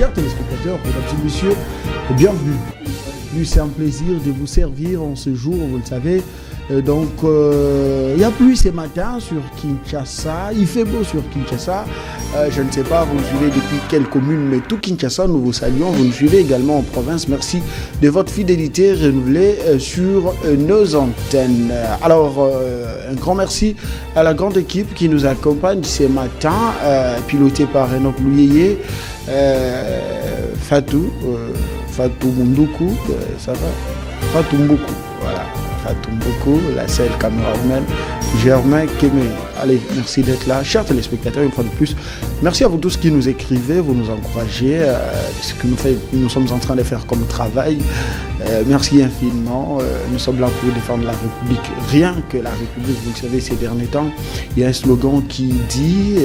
Chers téléspectateurs, mesdames et messieurs, bienvenue. C'est un plaisir de vous servir en ce jour, vous le savez. Donc, il y a plu ce matin sur Kinshasa. Il fait beau sur Kinshasa. Je ne sais pas, vous nous suivez depuis quelle commune, mais tout Kinshasa, nous vous saluons. Vous nous suivez également en province. Merci de votre fidélité renouvelée sur nos antennes. Alors, un grand merci à la grande équipe qui nous accompagne ce matin, pilotée par Enoch Louyeye, Fatou Mundoukou, ça va, Fatou Mboukou, voilà. Fatou, la seule caméraman, Germain Kémé. Allez, merci d'être là. Chers téléspectateurs, une fois de plus, merci à vous tous qui nous écrivez, vous nous encouragez, ce que nous sommes en train de faire comme travail. Merci infiniment. Nous sommes là pour défendre la République. Rien que la République, vous le savez, ces derniers temps, il y a un slogan qui dit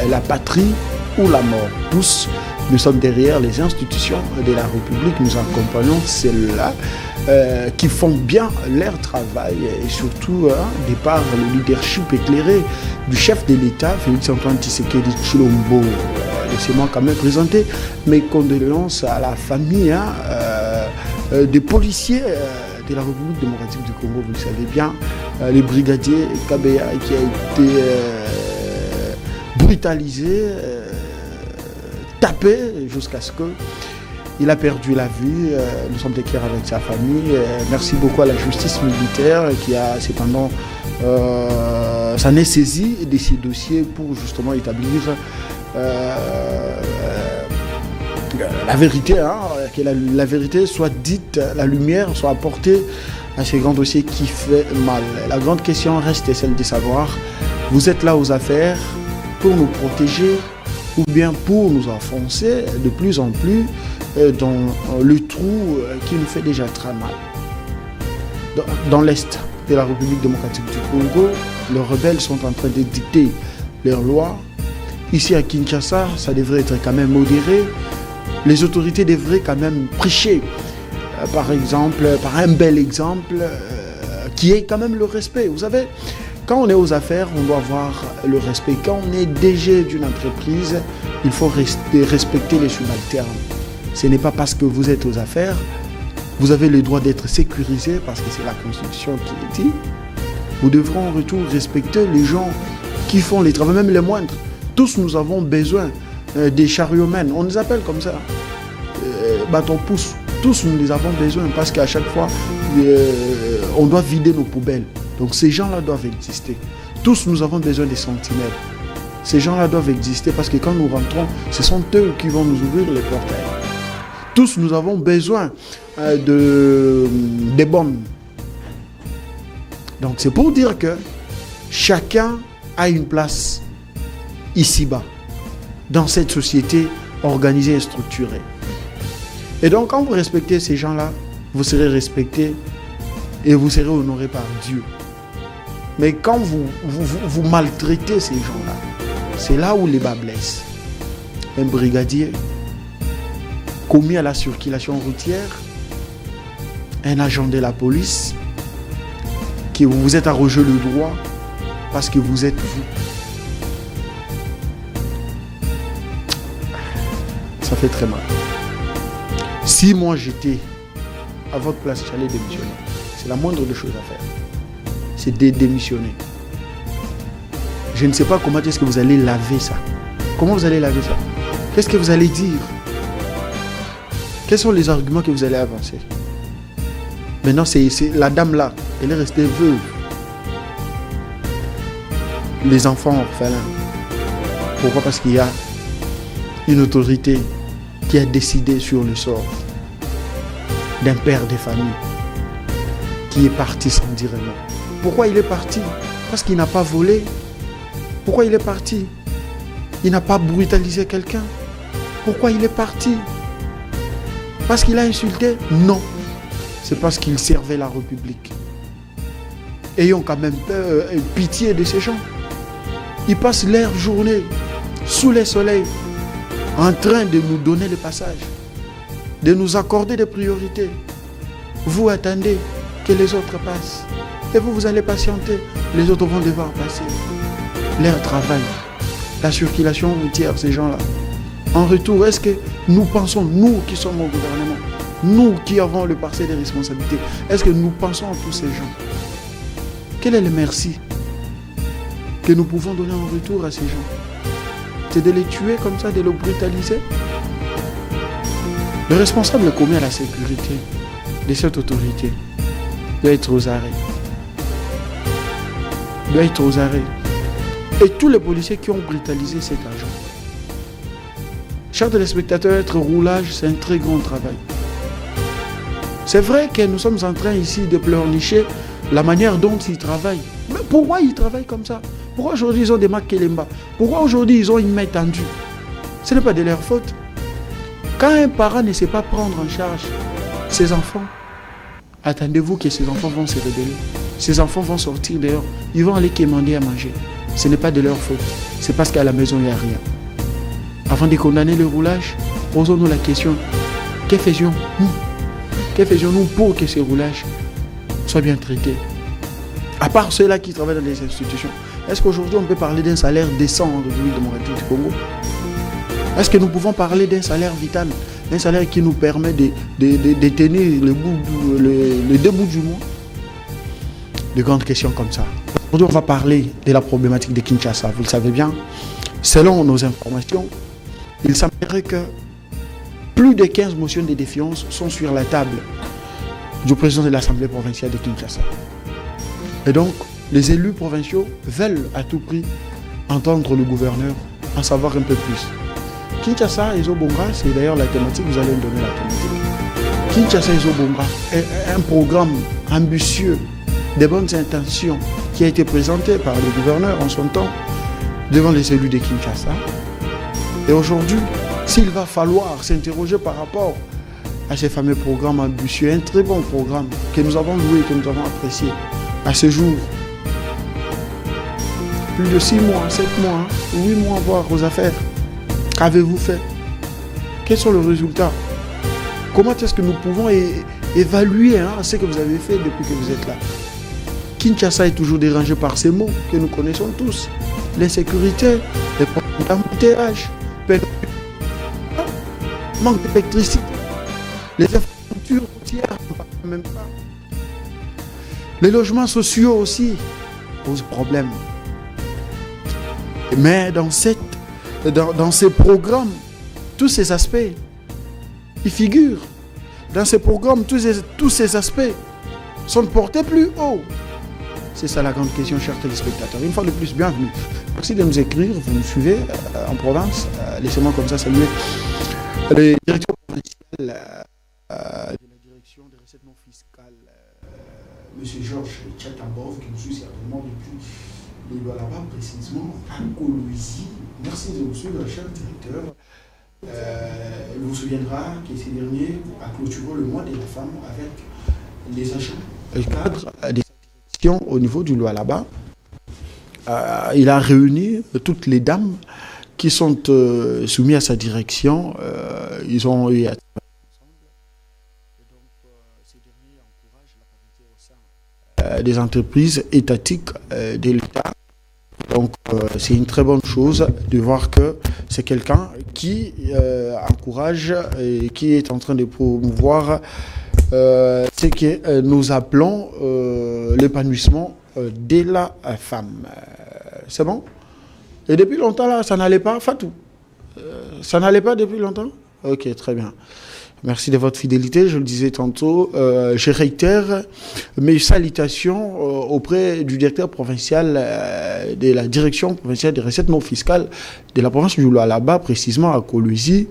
la patrie ou la mort. Tous, nous sommes derrière les institutions de la République, nous accompagnons celles-là qui font bien leur travail et surtout de par le leadership éclairé du chef de l'État, Félix-Antoine Tshisekedi Tshilombo. Laissez-moi quand même présenter mes condoléances à la famille des policiers de la République démocratique du Congo, vous le savez bien, le brigadier Kabeya qui a été brutalisé, tapé jusqu'à ce qu'il a perdu la vie. Nous sommes d'équerre avec sa famille. Merci beaucoup à la justice militaire qui a cependant s'en est saisi de ces dossiers pour justement établir la vérité, que la vérité soit dite, la lumière soit apportée à ces grands dossiers qui fait mal. La grande question reste celle de savoir, vous êtes là aux affaires pour nous protéger ou bien pour nous enfoncer de plus en plus dans le trou qui nous fait déjà très mal. Dans l'Est de la République démocratique du Congo, les rebelles sont en train de dicter leurs lois. Ici à Kinshasa, ça devrait être quand même modéré. Les autorités devraient quand même prêcher, par exemple, par un bel exemple, qui est quand même le respect. Vous savez, quand on est aux affaires, on doit avoir le respect. Quand on est DG d'une entreprise, il faut respecter les subalternes. Ce n'est pas parce que vous êtes aux affaires, vous avez le droit d'être sécurisé, parce que c'est la Constitution qui le dit. Vous devrez en retour respecter les gens qui font les travaux, même les moindres. Tous nous avons besoin des chariots-mènes. On les appelle comme ça. Bâton-pousse. Tous nous les avons besoin, parce qu'à chaque fois, on doit vider nos poubelles. Donc ces gens-là doivent exister. Tous nous avons besoin des sentinelles. Ces gens-là doivent exister parce que quand nous rentrons, ce sont eux qui vont nous ouvrir les portails. Tous nous avons besoin des bombes. Donc c'est pour dire que chacun a une place ici-bas, dans cette société organisée et structurée. Et donc quand vous respectez ces gens-là, vous serez respecté et vous serez honoré par Dieu. Mais quand vous maltraitez ces gens-là, c'est là où les bas blessent. Un brigadier commis à la circulation routière, un agent de la police, qui vous êtes arrogé le droit parce que vous êtes vous. Ça fait très mal. Si moi j'étais à votre place, j'allais démissionner. C'est la moindre des choses à faire. C'est de démissionner. Je ne sais pas comment est-ce que vous allez laver ça. Comment vous allez laver ça? Qu'est-ce que vous allez dire? Quels sont les arguments que vous allez avancer? Maintenant, c'est la dame là, elle est restée veuve. Les enfants orphelins. Pourquoi? Parce qu'il y a une autorité qui a décidé sur le sort d'un père de famille qui est parti sans dire un mot. Pourquoi il est parti? Parce qu'il n'a pas volé. Pourquoi il est parti? Il n'a pas brutalisé quelqu'un. Pourquoi il est parti? Parce qu'il a insulté? Non. C'est parce qu'il servait la République. Ayons quand même pitié de ces gens. Ils passent leur journée sous le soleil en train de nous donner le passage, de nous accorder des priorités. Vous attendez que les autres passent. Et vous allez patienter. Les autres vont devoir passer. Leur travail, la circulation routière, ces gens-là. En retour, est-ce que nous pensons, nous qui sommes au gouvernement, nous qui avons le parcelle des responsabilités, est-ce que nous pensons à tous ces gens? Quel est le merci que nous pouvons donner en retour à ces gens? C'est de les tuer comme ça, de les brutaliser? Le responsable commis à la sécurité de cette autorité doit être aux arrêts. Doit être aux arrêts. Et tous les policiers qui ont brutalisé cet agent. Chers téléspectateurs, être roulage, c'est un très grand travail. C'est vrai que nous sommes en train ici de pleurnicher la manière dont ils travaillent. Mais pourquoi ils travaillent comme ça? Pourquoi aujourd'hui ils ont des marques Kelemba? Pourquoi aujourd'hui ils ont une main tendue? Ce n'est pas de leur faute. Quand un parent ne sait pas prendre en charge ses enfants, attendez-vous que ces enfants vont se rebeller. Ces enfants vont sortir dehors. Ils vont aller quémander à manger. Ce n'est pas de leur faute. C'est parce qu'à la maison, il n'y a rien. Avant de condamner le roulage, posons-nous la question. Que faisions-nous? Que faisions-nous pour que ces roulages soient bien traités? À part ceux-là qui travaillent dans les institutions, est-ce qu'aujourd'hui on peut parler d'un salaire décent en République démocratique du Congo? Est-ce que nous pouvons parler d'un salaire vital? Un salaire qui nous permet de tenir le début du mois? De grandes questions comme ça. Aujourd'hui, on va parler de la problématique de Kinshasa. Vous le savez bien, selon nos informations, il semblerait que plus de 15 motions de défiance sont sur la table du président de l'Assemblée provinciale de Kinshasa. Et donc, les élus provinciaux veulent à tout prix entendre le gouverneur, en savoir un peu plus. Kinshasa et Zobonga, c'est d'ailleurs la thématique, vous allez me donner la thématique. Kinshasa et Zobonga est un programme ambitieux, des bonnes intentions, qui a été présenté par le gouverneur en son temps devant les élus de Kinshasa. Et aujourd'hui, s'il va falloir s'interroger par rapport à ces fameux programmes ambitieux, un très bon programme que nous avons loué, que nous avons apprécié à ce jour, plus de 6 mois, 7 mois, 8 mois, voire aux affaires. Qu'avez-vous fait? Quels sont les résultats? Comment est-ce que nous pouvons évaluer ce que vous avez fait depuis que vous êtes là? Kinshasa est toujours dérangé par ces mots que nous connaissons tous. L'insécurité, les problèmes d'embouteillage, manque d'électricité, les infrastructures routières, même pas. Les logements sociaux aussi posent problème. Mais dans ces programmes, tous ces aspects, ils figurent. Dans ces programmes, tous ces aspects sont portés plus haut. C'est ça la grande question, chers téléspectateurs. Une fois de plus, bienvenue. Merci de nous écrire, vous nous suivez en province. Laissez-moi comme ça saluer le directeur provincial de la direction des recettes non fiscales, M. Georges Tchatambov, qui nous suit certainement depuis les lois là-bas, précisément à Kolwezi. Merci de nous suivre, cher directeur. Il vous souviendra que ces derniers a clôturé le mois de la femme avec les agents et cadres des directions au niveau du loi là-bas. Il a réuni toutes les dames qui sont soumises à sa direction. Ils ont eu à travailler ensemble. Et donc, ces derniers encouragent la parité au sein des entreprises étatiques de l'État. Donc, c'est une très bonne chose de voir que c'est quelqu'un qui encourage et qui est en train de promouvoir ce que nous appelons l'épanouissement de la femme. C'est bon? Et depuis longtemps, là, ça n'allait pas, Fatou? Ça n'allait pas depuis longtemps? Ok, très bien. Merci de votre fidélité, je le disais tantôt. Je réitère mes salutations auprès du directeur provincial de la direction provinciale des recettes non fiscales de la province du Lualaba, précisément à Kolwezi,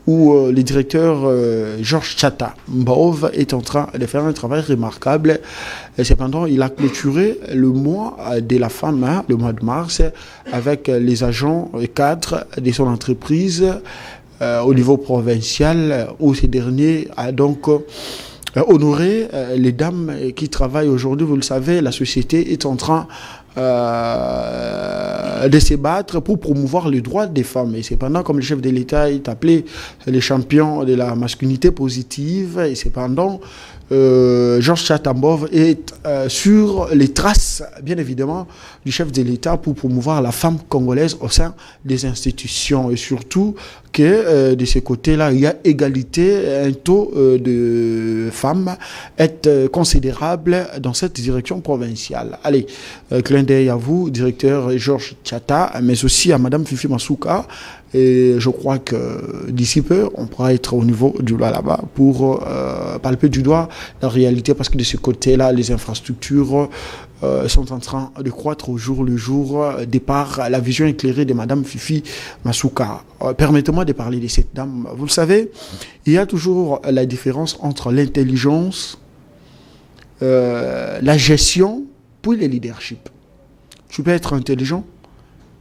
où le directeur Georges Tchatambov est en train de faire un travail remarquable. Et cependant, il a clôturé le mois de la femme, le mois de mars, avec les agents et cadres de son entreprise au niveau provincial, où ces derniers a donc honoré les dames qui travaillent aujourd'hui. Vous le savez, la société est en train de se battre pour promouvoir les droits des femmes. Et cependant, comme le chef de l'État est appelé les champions de la masculinité positive, et cependant, Georges Chatambov est sur les traces, bien évidemment, du chef de l'État pour promouvoir la femme congolaise au sein des institutions. Et surtout que de ce côté-là, il y a égalité, un taux de femmes est considérable dans cette direction provinciale. Allez, clin d'œil à vous, directeur Georges Chata, mais aussi à Madame Fifi Masuka. Et je crois que d'ici peu, on pourra être au niveau du là-bas pour palper du doigt la réalité, parce que de ce côté-là, les infrastructures sont en train de croître au jour le jour, de par la vision éclairée de Madame Fifi Masuka. Permettez-moi de parler de cette dame. Vous le savez, il y a toujours la différence entre l'intelligence, la gestion, puis le leadership. Tu peux être intelligent,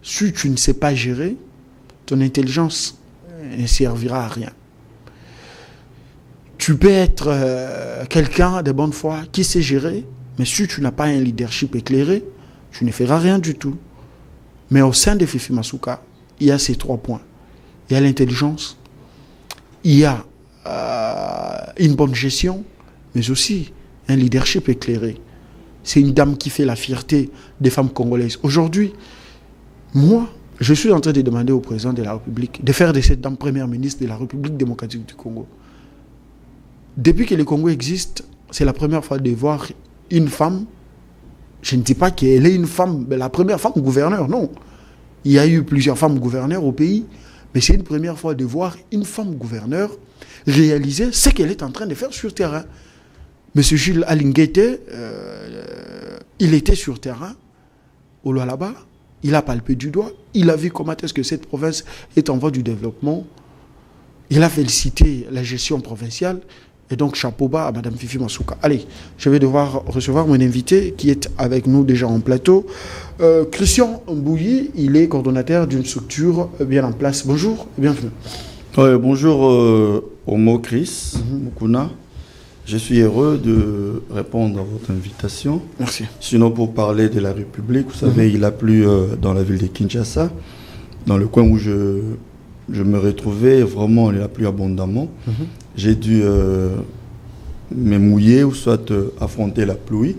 si tu ne sais pas gérer, ton intelligence ne servira à rien. Tu peux être quelqu'un de bonne foi qui sait gérer, mais si tu n'as pas un leadership éclairé, tu ne feras rien du tout. Mais au sein de Fifi Masuka, il y a ces 3 points. Il y a l'intelligence, il y a une bonne gestion, mais aussi un leadership éclairé. C'est une dame qui fait la fierté des femmes congolaises. Aujourd'hui, moi, je suis en train de demander au président de la République de faire de cette dame première ministre de la République démocratique du Congo. Depuis que le Congo existe, c'est la première fois de voir une femme. Je ne dis pas qu'elle est une femme, la première femme gouverneur, non. Il y a eu plusieurs femmes gouverneurs au pays, mais c'est une première fois de voir une femme gouverneur réaliser ce qu'elle est en train de faire sur terrain. Monsieur Jules Alinguete, il était sur terrain, au Lualaba. Il a palpé du doigt, il a vu comment est-ce que cette province est en voie du développement. Il a félicité la gestion provinciale. Et donc, chapeau bas à Mme Fifi Masuka. Allez, je vais devoir recevoir mon invité qui est avec nous déjà en plateau. Christian Mbouyi, il est coordonnateur d'une structure bien en place. Bonjour et bienvenue. Bonjour Homo Chris Mukuna. Je suis heureux de répondre à votre invitation. Merci. Sinon, pour parler de la République, vous savez, il a plu dans la ville de Kinshasa, dans le coin où je me retrouvais, vraiment, il a plu abondamment. J'ai dû me mouiller ou soit affronter la pluie.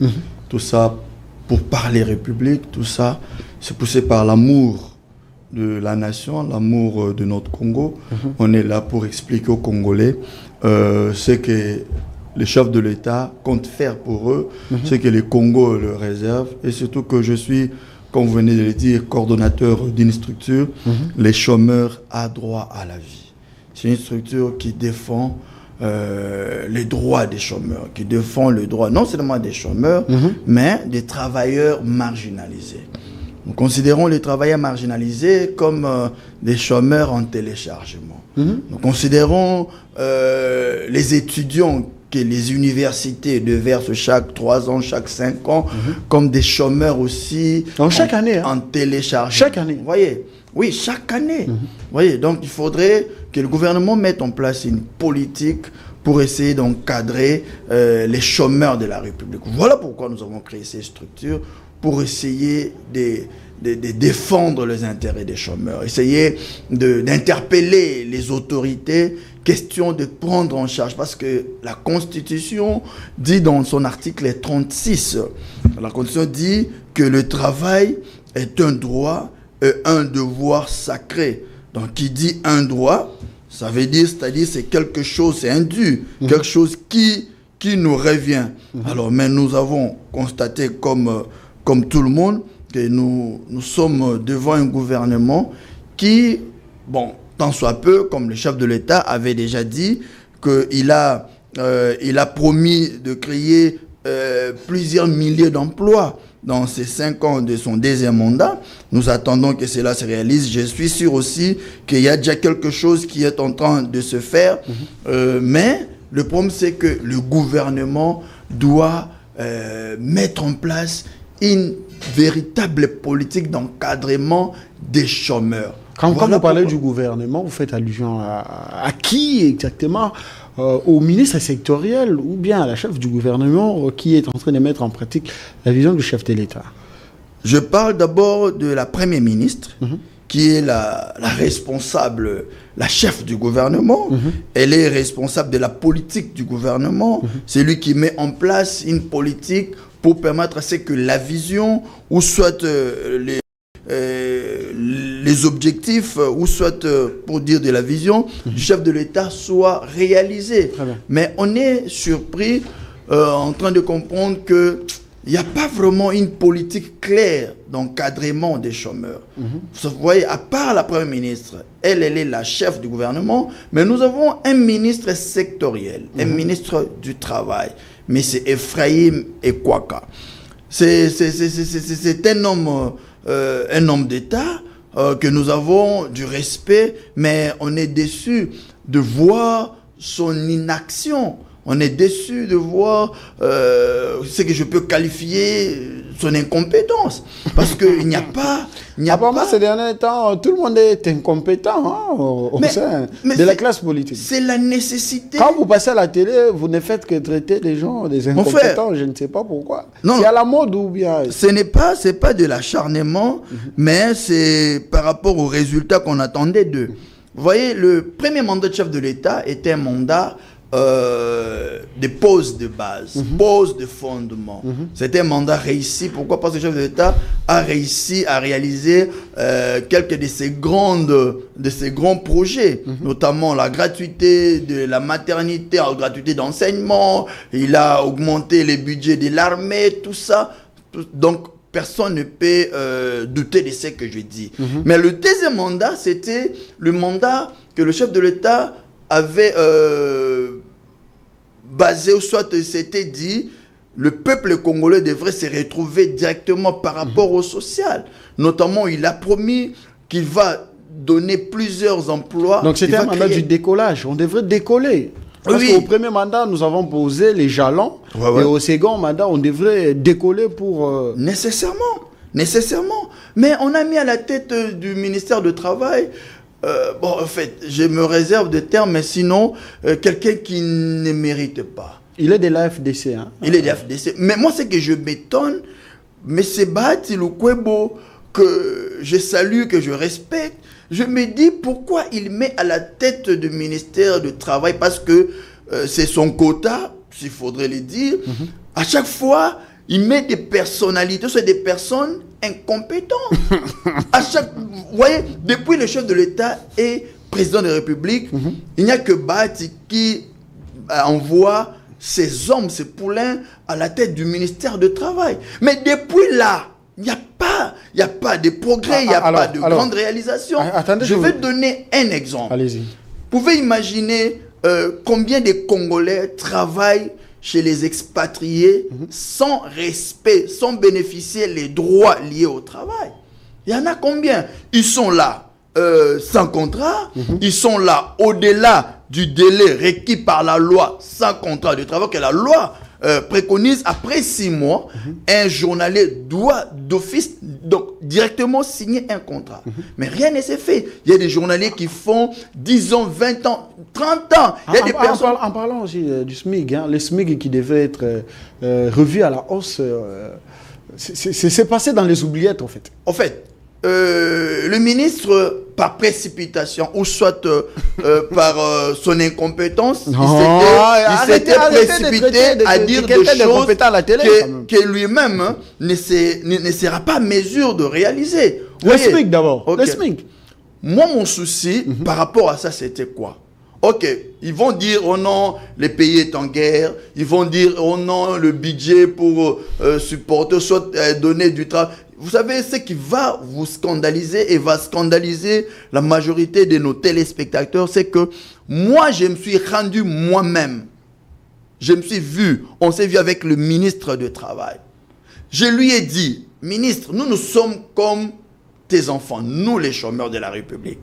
Tout ça pour parler République, tout ça, c'est poussé par l'amour de la nation, l'amour de notre Congo. On est là pour expliquer aux Congolais ce que les chefs de l'État comptent faire pour eux, ce que le Congo leur réserve, et surtout que je suis, comme vous venez de le dire, coordonnateur d'une structure, les chômeurs a droit à la vie. C'est une structure qui défend les droits des chômeurs, qui défend le droit non seulement des chômeurs, mais des travailleurs marginalisés. Nous considérons les travailleurs marginalisés comme des chômeurs en téléchargement. Nous considérons les étudiants que les universités déversent chaque 3 ans, chaque 5 ans, comme des chômeurs aussi. Donc chaque année. En téléchargement. Chaque année. Vous voyez? Oui, chaque année. Vous voyez? Donc il faudrait que le gouvernement mette en place une politique pour essayer d'encadrer les chômeurs de la République. Voilà pourquoi nous avons créé ces structures, pour essayer de défendre les intérêts des chômeurs, essayer d'interpeller les autorités, question de prendre en charge, parce que la Constitution dit dans son article 36, la Constitution dit que le travail est un droit et un devoir sacré. Donc qui dit un droit, ça veut dire, c'est-à-dire c'est quelque chose, c'est un dû, quelque chose qui nous revient. Alors, mais nous avons constaté comme tout le monde, que nous sommes devant un gouvernement qui, bon, tant soit peu, comme le chef de l'État avait déjà dit, qu'il a promis de créer plusieurs milliers d'emplois dans ces 5 ans de son deuxième mandat. Nous attendons que cela se réalise. Je suis sûr aussi qu'il y a déjà quelque chose qui est en train de se faire. Mais le problème, c'est que le gouvernement doit mettre en place une véritable politique d'encadrement des chômeurs. Quand vous parlez du gouvernement, vous faites allusion à qui exactement? Au ministre sectoriel ou bien à la chef du gouvernement qui est en train de mettre en pratique la vision du chef de l'État? Je parle d'abord de la Première ministre, qui est la responsable, la chef du gouvernement. Elle est responsable de la politique du gouvernement. C'est lui qui met en place une politique pour permettre à ce que la vision, ou soit les objectifs, ou soit pour dire de la vision du chef de l'État soient réalisés. Mais on est surpris en train de comprendre que il n'y a pas vraiment une politique claire d'encadrement des chômeurs. Vous voyez, à part la Première ministre, elle est la chef du gouvernement, mais nous avons un ministre sectoriel, un ministre du Travail, mais c'est Ephraim Ekwaka. C'est un homme d'État que nous avons du respect, mais on est déçu de voir son inaction. On est déçu de voir ce que je peux qualifier son incompétence. Parce qu'il n'y a pas... Apparemment, ces derniers temps, tout le monde est incompétent au sein de la classe politique. C'est la nécessité. Quand vous passez à la télé, vous ne faites que traiter les gens des incompétents. Je ne sais pas pourquoi. C'est à la mode ou bien... C'est pas de l'acharnement, mais c'est par rapport aux résultats qu'on attendait d'eux. Vous voyez, le premier mandat de chef de l'État était un mandat de pose de base, pose de fondement. C'était un mandat réussi. Pourquoi? Parce que le chef de l'État a réussi à réaliser quelques de ces grands projets, notamment la gratuité de la maternité, la gratuité d'enseignement. Il a augmenté les budgets de l'armée, tout ça. Donc, personne ne peut douter de ce que je dis. Mais le deuxième mandat, c'était le mandat que le chef de l'État avait basé, ou soit s'était dit, le peuple congolais devrait se retrouver directement par rapport au social. Notamment, il a promis qu'il va donner plusieurs emplois. Donc c'était un mandat du décollage. On devrait décoller. Parce qu'au premier mandat, nous avons posé les jalons. Et au second mandat, on devrait décoller pour... Nécessairement. Mais on a mis à la tête du ministère du Travail... en fait, je me réserve de termes, mais sinon, quelqu'un qui ne mérite pas. Il est de la FDC. Il est de la FDC. Mais moi, c'est que je m'étonne, M. Bahati Lukwebo, que je salue, que je respecte, je me dis pourquoi il met à la tête du ministère du Travail, parce que c'est son quota, s'il faudrait le dire. À chaque fois, il met des personnalités, c'est des personnes incompétentes. Vous voyez, depuis le chef de l'État et président de la République, il n'y a que Bahati qui envoie ses hommes, ses poulains à la tête du ministère du Travail. Mais depuis là, il n'y a pas de progrès, il n'y a pas de grande réalisation. Je vais donner un exemple. Allez-y. Vous pouvez imaginer combien de Congolais travaillent chez les expatriés sans respect, sans bénéficier les droits liés au travail. Il y en a combien? Ils sont là sans contrat, ils sont là au-delà du délai requis par la loi sans contrat de travail, que la loi préconise après 6 mois, un journalier doit d'office donc directement signer un contrat. Mais rien ne s'est fait. Il y a des journaliers qui font 10 ans, 20 ans, 30 ans. Il y a des personnes... En parlant aussi du SMIC, le SMIC qui devait être revu à la hausse, c'est passé dans les oubliettes en fait. En fait, le ministre, par précipitation ou soit par son incompétence, il s'était précipité à dire des choses que lui-même ne sera pas en mesure de réaliser. Le SMIC d'abord. Le SMIC. Moi, mon souci par rapport à ça, c'était quoi? Ok, ils vont dire, oh non, le pays est en guerre. Ils vont dire, oh non, le budget pour supporter, soit donner du travail. Vous savez, ce qui va vous scandaliser et va scandaliser la majorité de nos téléspectateurs, c'est que moi, je me suis rendu moi-même. Je me suis vu, on s'est vu avec le ministre du Travail. Je lui ai dit, ministre, nous sommes comme tes enfants, nous les chômeurs de la République.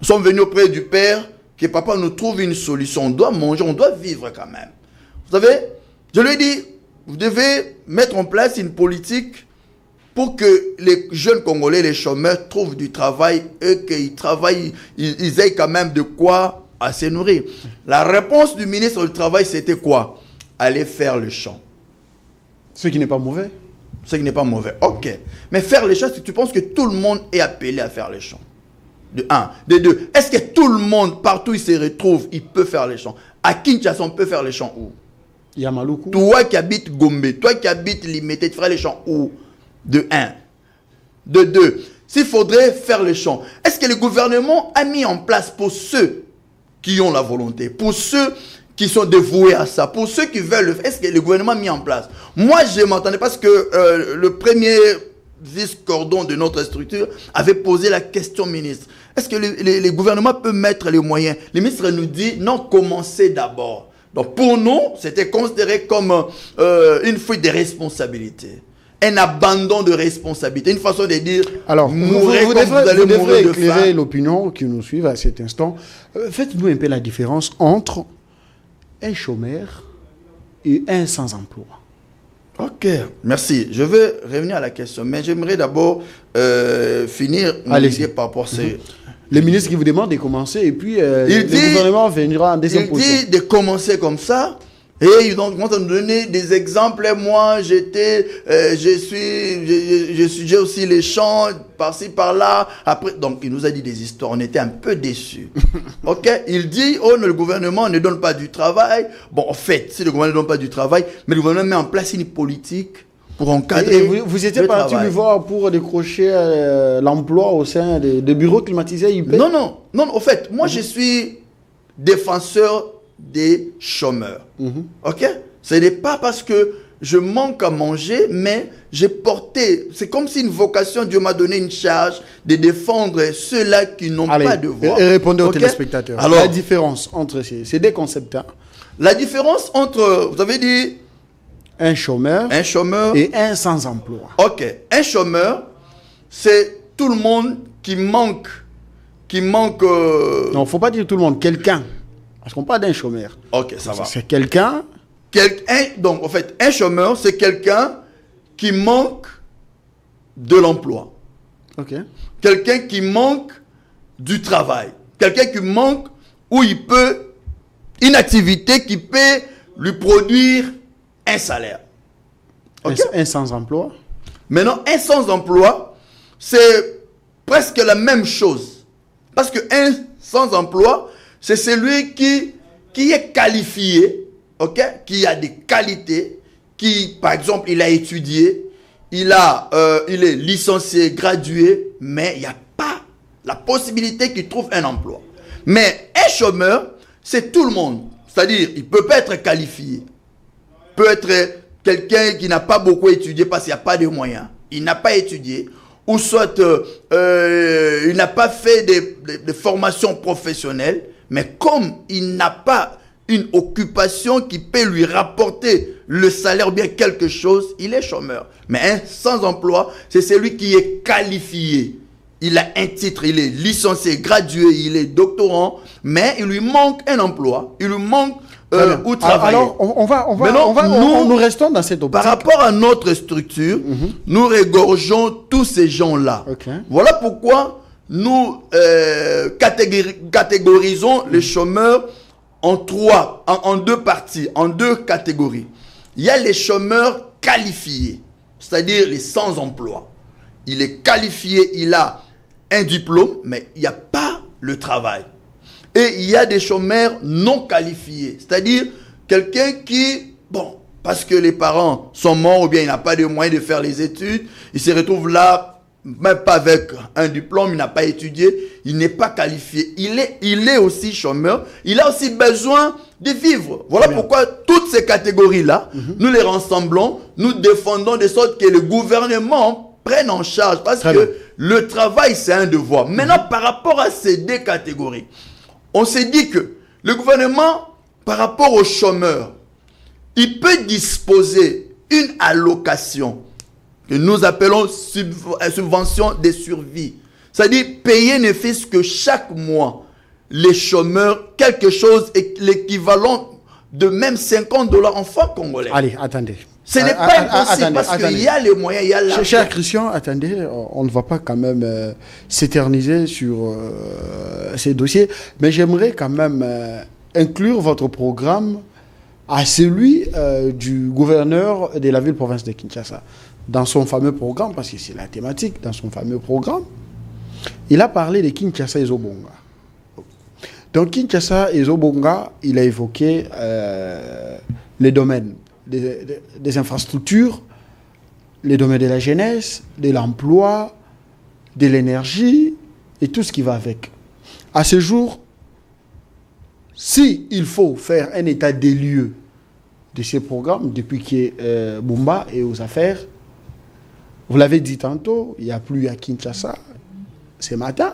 Nous sommes venus auprès du Père, que papa nous trouve une solution. On doit manger, on doit vivre quand même. Vous savez, je lui ai dit, vous devez mettre en place une politique pour que les jeunes Congolais, les chômeurs, trouvent du travail et qu'ils travaillent, ils aient quand même de quoi à se nourrir. La réponse du ministre du Travail, c'était quoi? Aller faire le champ. Ce qui n'est pas mauvais. ce qui n'est pas mauvais. Ok. Mais faire les champs, tu penses que tout le monde est appelé à faire les champs? De un. De deux, est-ce que tout le monde, partout où il se retrouve, il peut faire les champs? À Kinshasa, on peut faire les champs où? Yamaloukou. Toi qui habites Gombe, toi qui habites Limité, tu ferais les champs où? De un. De deux, s'il faudrait faire les champs, est-ce que le gouvernement a mis en place pour ceux qui ont la volonté, pour ceux qui sont dévoués à ça, pour ceux qui veulent le faire, est-ce que le gouvernement a mis en place? Moi, je m'entendais parce que le premier vice-cordon de notre structure avait posé la question au ministre. Est-ce que le gouvernement peut mettre les moyens? Le ministre nous dit, non, commencez d'abord. Donc pour nous, c'était considéré comme une fuite de responsabilité. Un abandon de responsabilité. Une façon de dire, alors, vous devrez éclairer l'opinion qui nous suit à cet instant. Faites-nous un peu la différence entre un chômeur et un sans-emploi. Ok, merci. Je vais revenir à la question, mais j'aimerais d'abord finir mon idée par rapport à ces... Le ministre qui vous demande de commencer et puis le gouvernement viendra en deuxième position. Il dit de commencer comme ça et ils vont nous donner des exemples. Moi, j'ai aussi les champs par-ci par-là. Après, donc il nous a dit des histoires. On était un peu déçus. Ok, il dit le gouvernement ne donne pas du travail. Bon, en fait, si le gouvernement ne donne pas du travail, mais le gouvernement met en place une politique pour encadrer. Et vous étiez parti lui voir pour décrocher l'emploi au sein des bureaux climatisés IP? Non, au fait, moi je suis défenseur des chômeurs. Ok? Ce n'est pas parce que je manque à manger, mais j'ai porté, c'est comme si une vocation, Dieu m'a donné une charge de défendre ceux-là qui n'ont pas de voix. Et répondez aux téléspectateurs. Alors, la différence entre ces deux concepts. La différence entre, vous avez dit, un chômeur et un sans-emploi. Ok. Un chômeur, c'est tout le monde qui manque. Non, il ne faut pas dire tout le monde, quelqu'un. Parce qu'on parle d'un chômeur. Ok, ça va. C'est quelqu'un. Donc, en fait, un chômeur, c'est quelqu'un qui manque de l'emploi. Ok. Quelqu'un qui manque du travail. Quelqu'un qui manque où il peut, une activité qui peut lui produire un salaire. Okay? Un sans-emploi. Maintenant, un sans-emploi, c'est presque la même chose. Parce qu'un sans-emploi, c'est celui qui est qualifié, okay? Qui a des qualités, qui, par exemple, il a étudié, il est licencié, gradué, mais il n'y a pas la possibilité qu'il trouve un emploi. Mais un chômeur, c'est tout le monde. C'est-à-dire, il ne peut pas être qualifié. Peut être quelqu'un qui n'a pas beaucoup étudié parce qu'il n'y a pas de moyens. Il n'a pas étudié. Ou soit il n'a pas fait de formation professionnelle. Mais comme il n'a pas une occupation qui peut lui rapporter le salaire ou bien quelque chose, il est chômeur. Mais un sans-emploi, c'est celui qui est qualifié. Il a un titre, il est licencié, gradué, il est doctorant, mais il lui manque un emploi. Il lui manque où travailler. Alors, nous restons dans cette optique. Par rapport à notre structure, nous regorgeons tous ces gens-là. Okay. Voilà pourquoi nous catégorisons les chômeurs en deux parties, en deux catégories. Il y a les chômeurs qualifiés, c'est-à-dire les sans-emploi. Il est qualifié, il a un diplôme, mais il n'y a pas le travail. Et il y a des chômeurs non qualifiés, c'est-à-dire quelqu'un qui, parce que les parents sont morts ou bien il n'a pas de moyens de faire les études, il se retrouve là, même pas avec un diplôme, il n'a pas étudié, il n'est pas qualifié. Il est aussi chômeur, il a aussi besoin de vivre. Voilà pourquoi toutes ces catégories-là, nous les rassemblons, nous défendons de sorte que le gouvernement prenne en charge, parce que le travail, c'est un devoir. Maintenant, par rapport à ces deux catégories, on s'est dit que le gouvernement, par rapport aux chômeurs, il peut disposer une allocation que nous appelons subvention de survie. C'est-à-dire payer ne fût-ce que chaque mois les chômeurs quelque chose l'équivalent de même $50 en francs congolais. Allez, attendez. Ce n'est pas impossible parce qu'il y a les moyens, il y a l'argent. Cher Christian, attendez, on ne va pas quand même s'éterniser sur ces dossiers, mais j'aimerais quand même inclure votre programme à celui du gouverneur de la ville-province de Kinshasa. Dans son fameux programme, parce que c'est la thématique, dans son fameux programme, il a parlé de Kinshasa et Zobonga. Donc Kinshasa et Zobonga, il a évoqué les domaines des infrastructures, les domaines de la jeunesse, de l'emploi, de l'énergie et tout ce qui va avec. À ce jour, s'il faut faire un état des lieux de ces programmes, depuis que Bumba est aux affaires, vous l'avez dit tantôt, il n'y a plus à Kinshasa ce matin.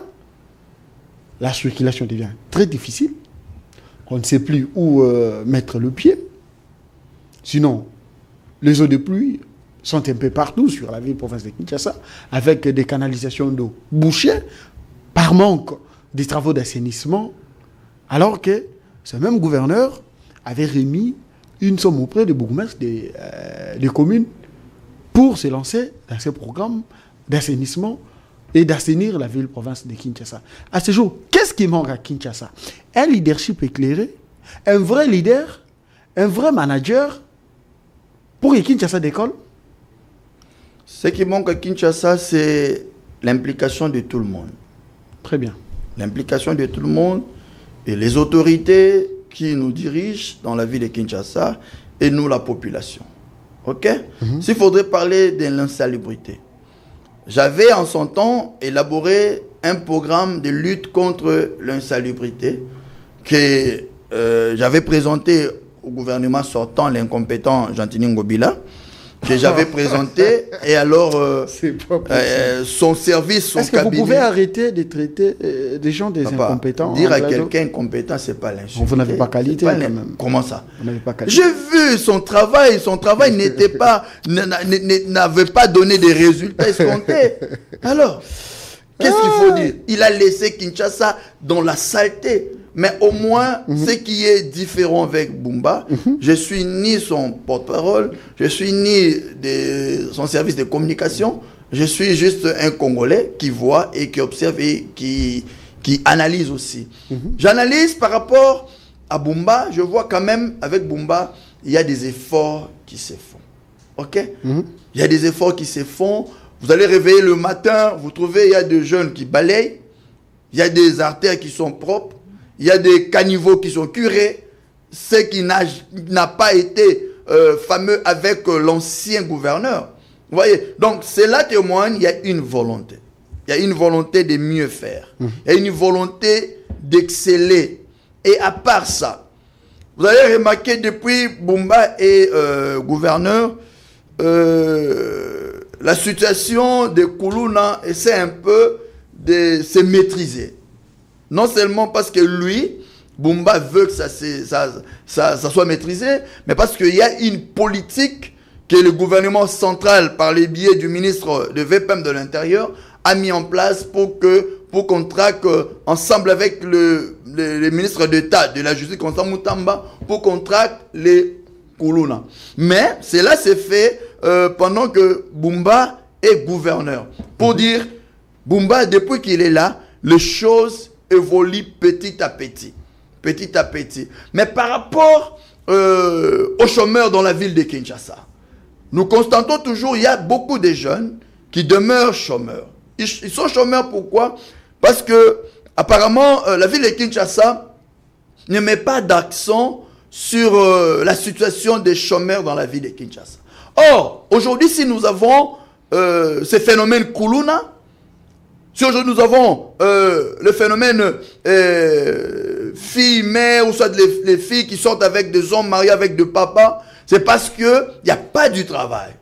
La circulation devient très difficile. On ne sait plus où mettre le pied. Sinon, les eaux de pluie sont un peu partout sur la ville-province de Kinshasa, avec des canalisations d'eau bouchées par manque des travaux d'assainissement, alors que ce même gouverneur avait remis une somme auprès des bourgmestres des communes pour se lancer dans ce programme d'assainissement et d'assainir la ville-province de Kinshasa. À ce jour, qu'est-ce qui manque à Kinshasa? Un leadership éclairé, un vrai leader, un vrai manager pour que Kinshasa décolle. Ce qui manque à Kinshasa, c'est l'implication de tout le monde. Très bien. L'implication de tout le monde et les autorités qui nous dirigent dans la ville de Kinshasa et nous, la population. Ok? S'il faudrait parler de l'insalubrité, j'avais en son temps élaboré un programme de lutte contre l'insalubrité que j'avais présenté au gouvernement sortant, l'incompétent Gentini Ngobila, que j'avais présenté, et alors son service, son cabinet... Est-ce que vous pouvez arrêter de traiter des gens des incompétents? Dire à quelqu'un incompétent, c'est pas l'insulte. Vous n'avez pas qualité quand même. Comment ça? Vous n'avez pas qualité. J'ai vu son travail n'était pas, n'avait pas donné des résultats escomptés. Alors, qu'est-ce qu'il faut dire? Il a laissé Kinshasa dans la saleté. Mais au moins, ce qui est différent avec Bumba, je suis ni son porte-parole, je suis ni son service de communication, je suis juste un Congolais qui voit et qui observe et qui analyse aussi. J'analyse par rapport à Bumba, je vois quand même avec Bumba, il y a des efforts qui se font. Ok? Il y a des efforts qui se font. Vous allez réveiller le matin, vous trouvez, il y a des jeunes qui balayent, il y a des artères qui sont propres, il y a des caniveaux qui sont curés, ce qui n'a pas été fameux avec l'ancien gouverneur. Vous voyez? Donc, cela témoigne, il y a une volonté. Il y a une volonté de mieux faire. Il y a une volonté d'exceller. Et à part ça, vous avez remarqué depuis Bumba est gouverneur, la situation de Kuluna essaie un peu de se maîtriser. Non seulement parce que lui, Bumba veut que ça soit maîtrisé, mais parce qu'il y a une politique que le gouvernement central, par les biais du ministre de VPM de l'Intérieur, a mis en place pour qu'on traque ensemble avec le ministre d'État de la Justice, Constant Moutamba, pour qu'on traque les Kuluna. Mais cela s'est fait pendant que Bumba est gouverneur. Pour dire, Bumba, depuis qu'il est là, les choses évolue petit à petit. Petit à petit. Mais par rapport aux chômeurs dans la ville de Kinshasa, nous constatons toujours qu'il y a beaucoup de jeunes qui demeurent chômeurs. Ils sont chômeurs pourquoi? Parce que apparemment la ville de Kinshasa ne met pas d'accent sur la situation des chômeurs dans la ville de Kinshasa. Or, aujourd'hui, si nous avons ce phénomène Kuluna, si aujourd'hui nous avons le phénomène filles-mères, ou soit les filles qui sortent avec des hommes mariés avec des papas, c'est parce qu'il n'y a pas du travail.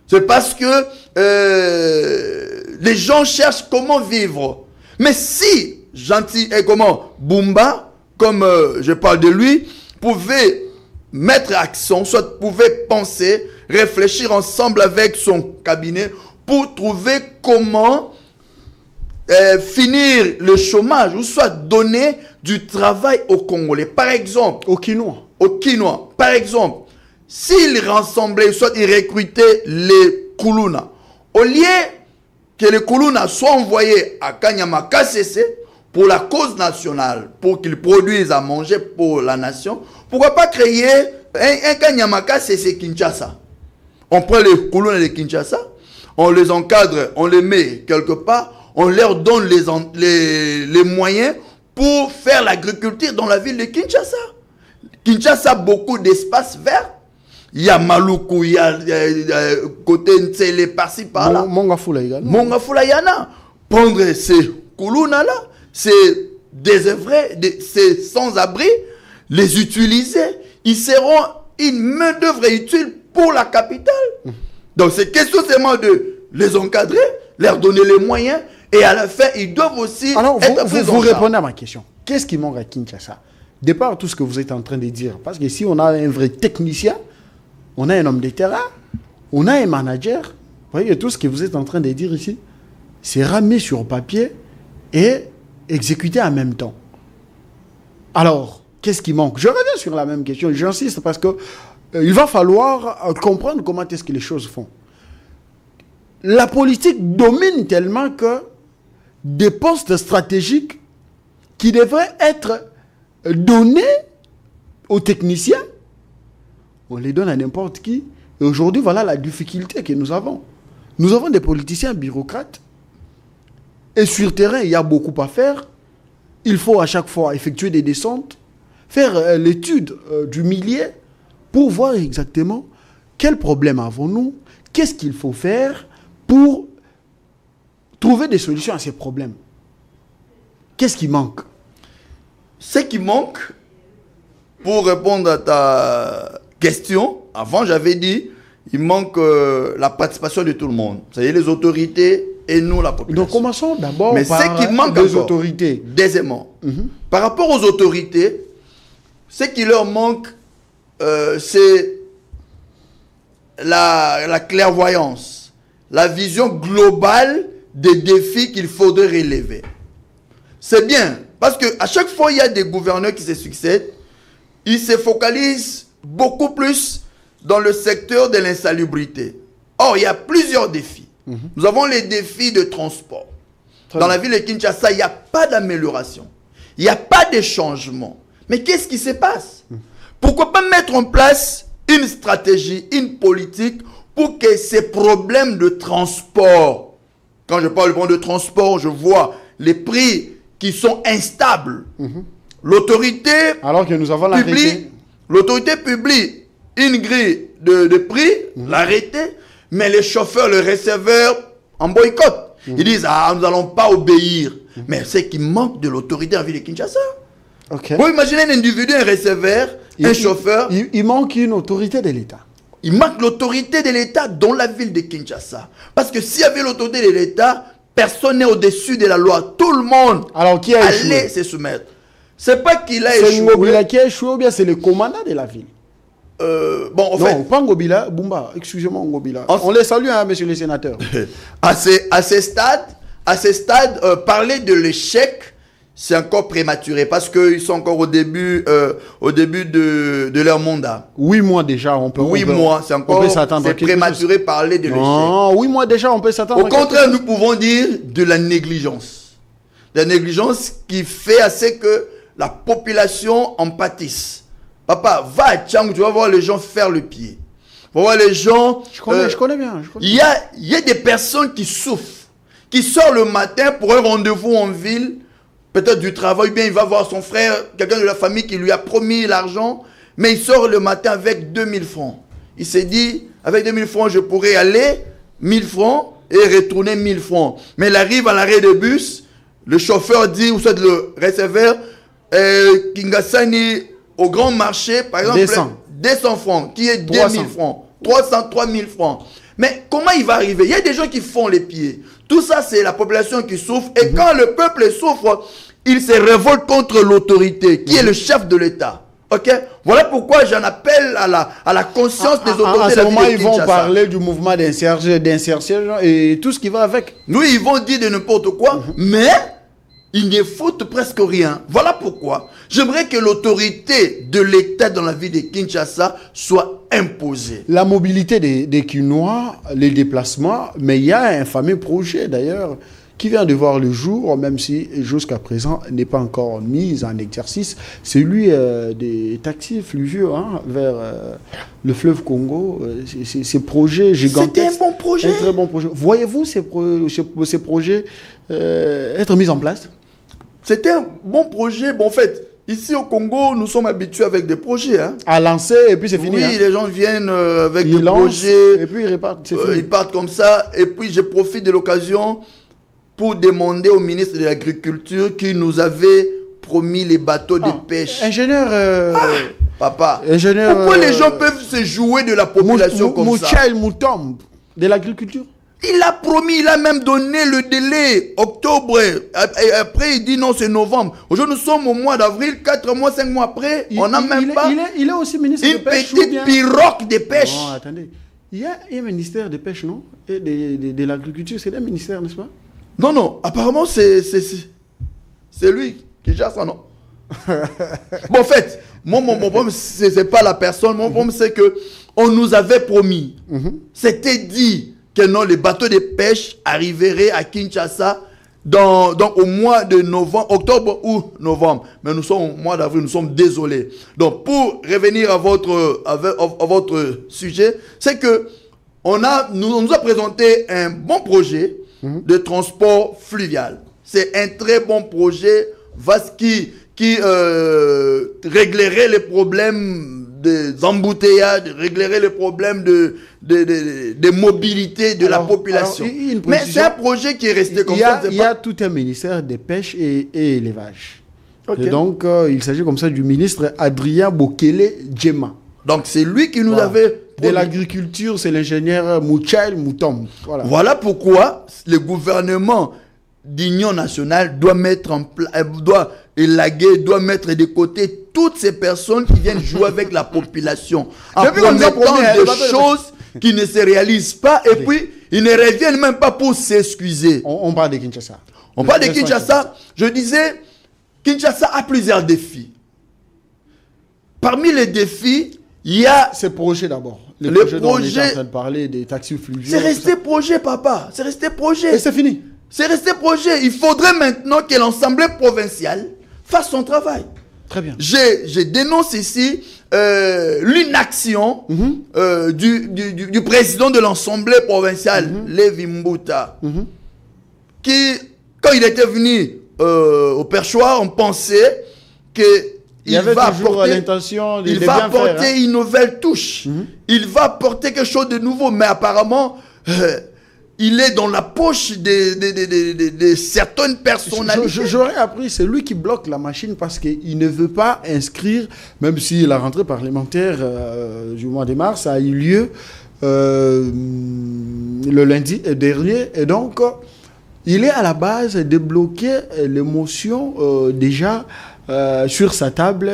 C'est parce que les gens cherchent comment vivre. Mais si, Bumba, comme je parle de lui, pouvait mettre action, soit pouvait penser, réfléchir ensemble avec son cabinet pour trouver comment finir le chômage, ou soit donner du travail aux Congolais. Par exemple, aux Quinois. Par exemple, s'il rassemblait, soit il recrutait les Kuluna, au lieu que les Kuluna soient envoyés à Kanyama KCC pour la cause nationale, pour qu'ils produisent à manger pour la nation, pourquoi pas créer Un Kanyamaka, c'est Kinshasa. On prend les colonnes de Kinshasa, on les encadre, on les met quelque part, on leur donne les moyens pour faire l'agriculture dans la ville de Kinshasa. Kinshasa a beaucoup d'espaces verts. Il y a Maluku, il y a côté Ntsele, par-ci, par-là. Mongafula également. Mongafula Yana. Prendre ces colonnes-là, ces désœuvrés, ces sans-abri, les utiliser. Ils seront une main-d'œuvre utile pour la capitale. Donc c'est question seulement de les encadrer, leur donner les moyens, et à la fin, ils doivent aussi être pris en charge. Vous répondez à ma question. Qu'est-ce qui manque à Kinshasa? De par tout ce que vous êtes en train de dire. Parce que si on a un vrai technicien, on a un homme de terrain, on a un manager, vous voyez, tout ce que vous êtes en train de dire ici, c'est ramené sur papier et exécuté en même temps. Alors, qu'est-ce qui manque? Je reviens sur la même question, j'insiste parce que il va falloir comprendre comment est-ce que les choses font. La politique domine tellement que des postes stratégiques qui devraient être donnés aux techniciens, on les donne à n'importe qui. Et aujourd'hui, voilà la difficulté que nous avons. Nous avons des politiciens bureaucrates. Et sur terrain, il y a beaucoup à faire. Il faut à chaque fois effectuer des descentes, faire l'étude du milieu pour voir exactement quel problème avons-nous, qu'est-ce qu'il faut faire pour trouver des solutions à ces problèmes. Qu'est-ce qui manque? Ce qui manque, pour répondre à ta question, avant j'avais dit, il manque la participation de tout le monde. C'est-à-dire les autorités et nous, la population. Donc commençons d'abord par ce qui manque les autorités. Deuxièmement, par rapport aux autorités, ce qui leur manque, c'est la clairvoyance, la vision globale des défis qu'il faudrait relever. C'est bien, parce qu'à chaque fois, il y a des gouverneurs qui se succèdent, ils se focalisent beaucoup plus dans le secteur de l'insalubrité. Or, il y a plusieurs défis. Nous avons les défis de transport. Dans la ville de Kinshasa, il n'y a pas d'amélioration. Il n'y a pas de changement. Mais qu'est-ce qui se passe? Pourquoi pas mettre en place une stratégie, une politique pour que ces problèmes de transport, quand je parle de transport, je vois les prix qui sont instables. L'autorité alors que nous avons l'autorité publie une grille de prix, l'arrêté, mais les chauffeurs, les receveurs en boycott. Ils disent, nous n'allons pas obéir. Mais c'est qu'il manque de l'autorité en ville de Kinshasa. Vous imaginez un individu, un receveur, un chauffeur. Il manque une autorité de l'État. Il manque l'autorité de l'État dans la ville de Kinshasa. Parce que s'il y avait l'autorité de l'État, personne n'est au-dessus de la loi. Tout le monde allait se soumettre. C'est pas qu'il a échoué. C'est Ngobila qui a échoué ou bien c'est le commandant de la ville? En fait, non, pas Ngobila, Bumba, excusez-moi Ngobila. On les salue, hein, monsieur le sénateur. à ces stades, parler de l'échec, c'est encore prématuré parce qu'ils sont encore au début de leur mandat. 8 mois déjà, on peut. 8 mois, c'est encore prématuré parler de l'échec. Non, 8 mois déjà, on peut s'attendre. Au contraire, nous pouvons dire de la négligence. La négligence qui fait assez que la population en pâtisse. Papa, va à Tchang, tu vas voir les gens faire le pied. Tu vas voir les gens... Je connais bien. Il y a des personnes qui souffrent, qui sortent le matin pour un rendez-vous en ville, peut-être du travail, bien il va voir son frère, quelqu'un de la famille qui lui a promis l'argent, mais il sort le matin avec 2000 francs. Il s'est dit, avec 2000 francs, je pourrais aller 1000 francs et retourner 1000 francs. Mais il arrive à l'arrêt de bus, le chauffeur dit, ou soit le receveur, Kingasani, au grand marché, par exemple, 200 francs, qui est 2000 francs, 300, 3000 francs. Mais comment il va arriver? Il y a des gens qui font les pieds. Tout ça, c'est la population qui souffre. Et quand le peuple souffre, il se révolte contre l'autorité, qui est le chef de l'État. Ok? Voilà pourquoi j'en appelle à la conscience des autorités. À ce moment, ils vont parler du mouvement d'insertion et tout ce qui va avec. Oui, ils vont dire de n'importe quoi, mais il ne faute presque rien. Voilà pourquoi j'aimerais que l'autorité de l'État dans la ville de Kinshasa soit imposée. La mobilité des Kinois, les déplacements, mais il y a un fameux projet d'ailleurs qui vient de voir le jour, même si jusqu'à présent n'est pas encore mis en exercice, celui des taxis fluviaux vers le fleuve Congo. Ces projets gigantesques. C'était un bon projet. Un très bon projet. Voyez-vous ces projets être mis en place? C'était un bon projet. Bon, en fait, ici au Congo, nous sommes habitués avec des projets. À lancer et puis c'est fini. Oui, les gens viennent avec des projets. Et puis ils repartent. Ils partent comme ça. Et puis je profite de l'occasion pour demander au ministre de l'Agriculture qui nous avait promis les bateaux de pêche. Ingénieur. Papa. Ingénieur. Pourquoi les gens peuvent se jouer de la population comme ça? Mouchaïl Moutombe de l'agriculture. Il a promis, il a même donné le délai, octobre. Et après, il dit non, c'est novembre. Aujourd'hui, nous sommes au mois d'avril, 4 mois, 5 mois après. On n'a même pas. Il est aussi ministre de pêche. Une petite pirogue de pêche. Non, attendez. Il y a un ministère de pêche, non? Et de l'agriculture, c'est un ministère, n'est-ce pas? Non, apparemment, c'est lui qui gère ça, non? Bon, en fait, mon problème, c'est pas la personne. Mon problème, c'est que on nous avait promis. C'était dit que non, les bateaux de pêche arriveraient à Kinshasa au mois de novembre, octobre ou novembre. Mais nous sommes au mois d'avril, nous sommes désolés. Donc, pour revenir à votre sujet, c'est que on nous a présenté un bon projet de transport fluvial. C'est un très bon projet qui réglerait les problèmes des embouteillages, réglerait les problèmes de mobilité de la population. Mais c'est un projet qui est resté comme ça. Il y a tout un ministère des pêches et élevage. Okay. Et donc, il s'agit comme ça du ministre Adrien Bokele Djema. Donc, c'est lui qui nous avait... De l'agriculture, c'est l'ingénieur Mouchaïl Moutombe. Voilà pourquoi le gouvernement d'Union nationale doit mettre de côté toutes ces personnes qui viennent jouer avec la population en promettant des choses qui ne se réalisent pas et puis ils ne reviennent même pas pour s'excuser. On parle de Kinshasa. On parle de Kinshasa. Je disais, Kinshasa a plusieurs défis. Parmi les défis, il y a... Ces projets d'abord. Le projet dont on est projet... en train de parler des taxis fluviaux. C'est resté projet, papa. C'est resté projet. Et c'est fini. C'est resté projet. Il faudrait maintenant que l'Assemblée provinciale fasse son travail. Très bien. Je dénonce ici l'inaction du président de l'Assemblée provinciale, Lévi Mbuta, qui, quand il était venu au perchoir, on pensait qu'il va apporter une nouvelle touche. Il va apporter quelque chose de nouveau, mais apparemment... il est dans la poche de certaines personnalités. J'aurais appris, c'est lui qui bloque la machine parce qu'il ne veut pas inscrire, même si la rentrée parlementaire du mois de mars a eu lieu le lundi dernier. Et donc, il est à la base de bloquer les motions déjà sur sa table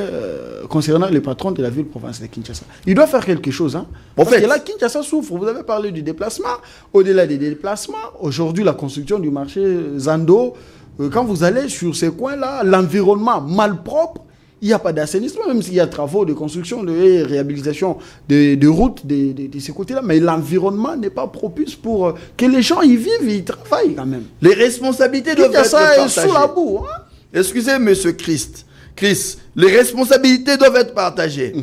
concernant le patron de la ville provinciale de Kinshasa. Il doit faire quelque chose. Parce que là, Kinshasa souffre. Vous avez parlé du déplacement. Au-delà des déplacements, aujourd'hui, la construction du marché Zando, quand vous allez sur ces coins-là, l'environnement malpropre, il n'y a pas d'assainissement, même s'il y a travaux de construction, de réhabilitation de routes de ces côtés-là. Mais l'environnement n'est pas propice pour que les gens y vivent, y travaillent quand même. Les responsabilités doivent être partagées. Sous la boue. Excusez, monsieur Chris, les responsabilités doivent être partagées.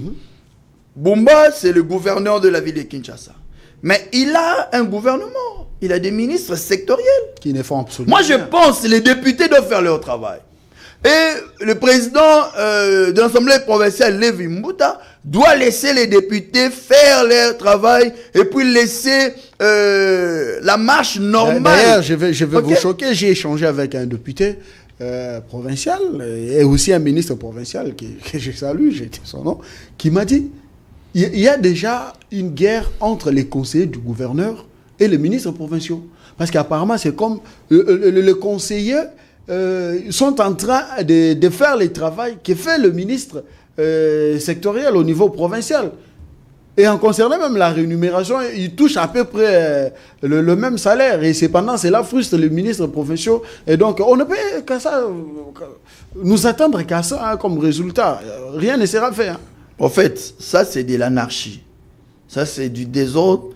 Bumba, c'est le gouverneur de la ville de Kinshasa. Mais il a un gouvernement. Il a des ministres sectoriels. Qui ne font absolument rien. Moi, je pense que les députés doivent faire leur travail. Et le président de l'Assemblée provinciale, Lévi Mbuta, doit laisser les députés faire leur travail et puis laisser la marche normale. D'ailleurs, je vais vous choquer. J'ai échangé avec un député provincial et aussi un ministre provincial que je salue, j'ai dit son nom, qui m'a dit il y a déjà une guerre entre les conseillers du gouverneur et les ministres provinciaux. Parce qu'apparemment, c'est comme les conseillers sont en train de faire le travail que fait le ministre sectoriel au niveau provincial. Et en concernant même la rémunération, ils touchent à peu près le même salaire. Et cependant, cela frustre les ministres provinciaux. Et donc, on ne peut qu'à ça, nous attendre qu'à ça comme résultat. Rien ne sera fait. En fait, ça, c'est de l'anarchie. Ça, c'est du désordre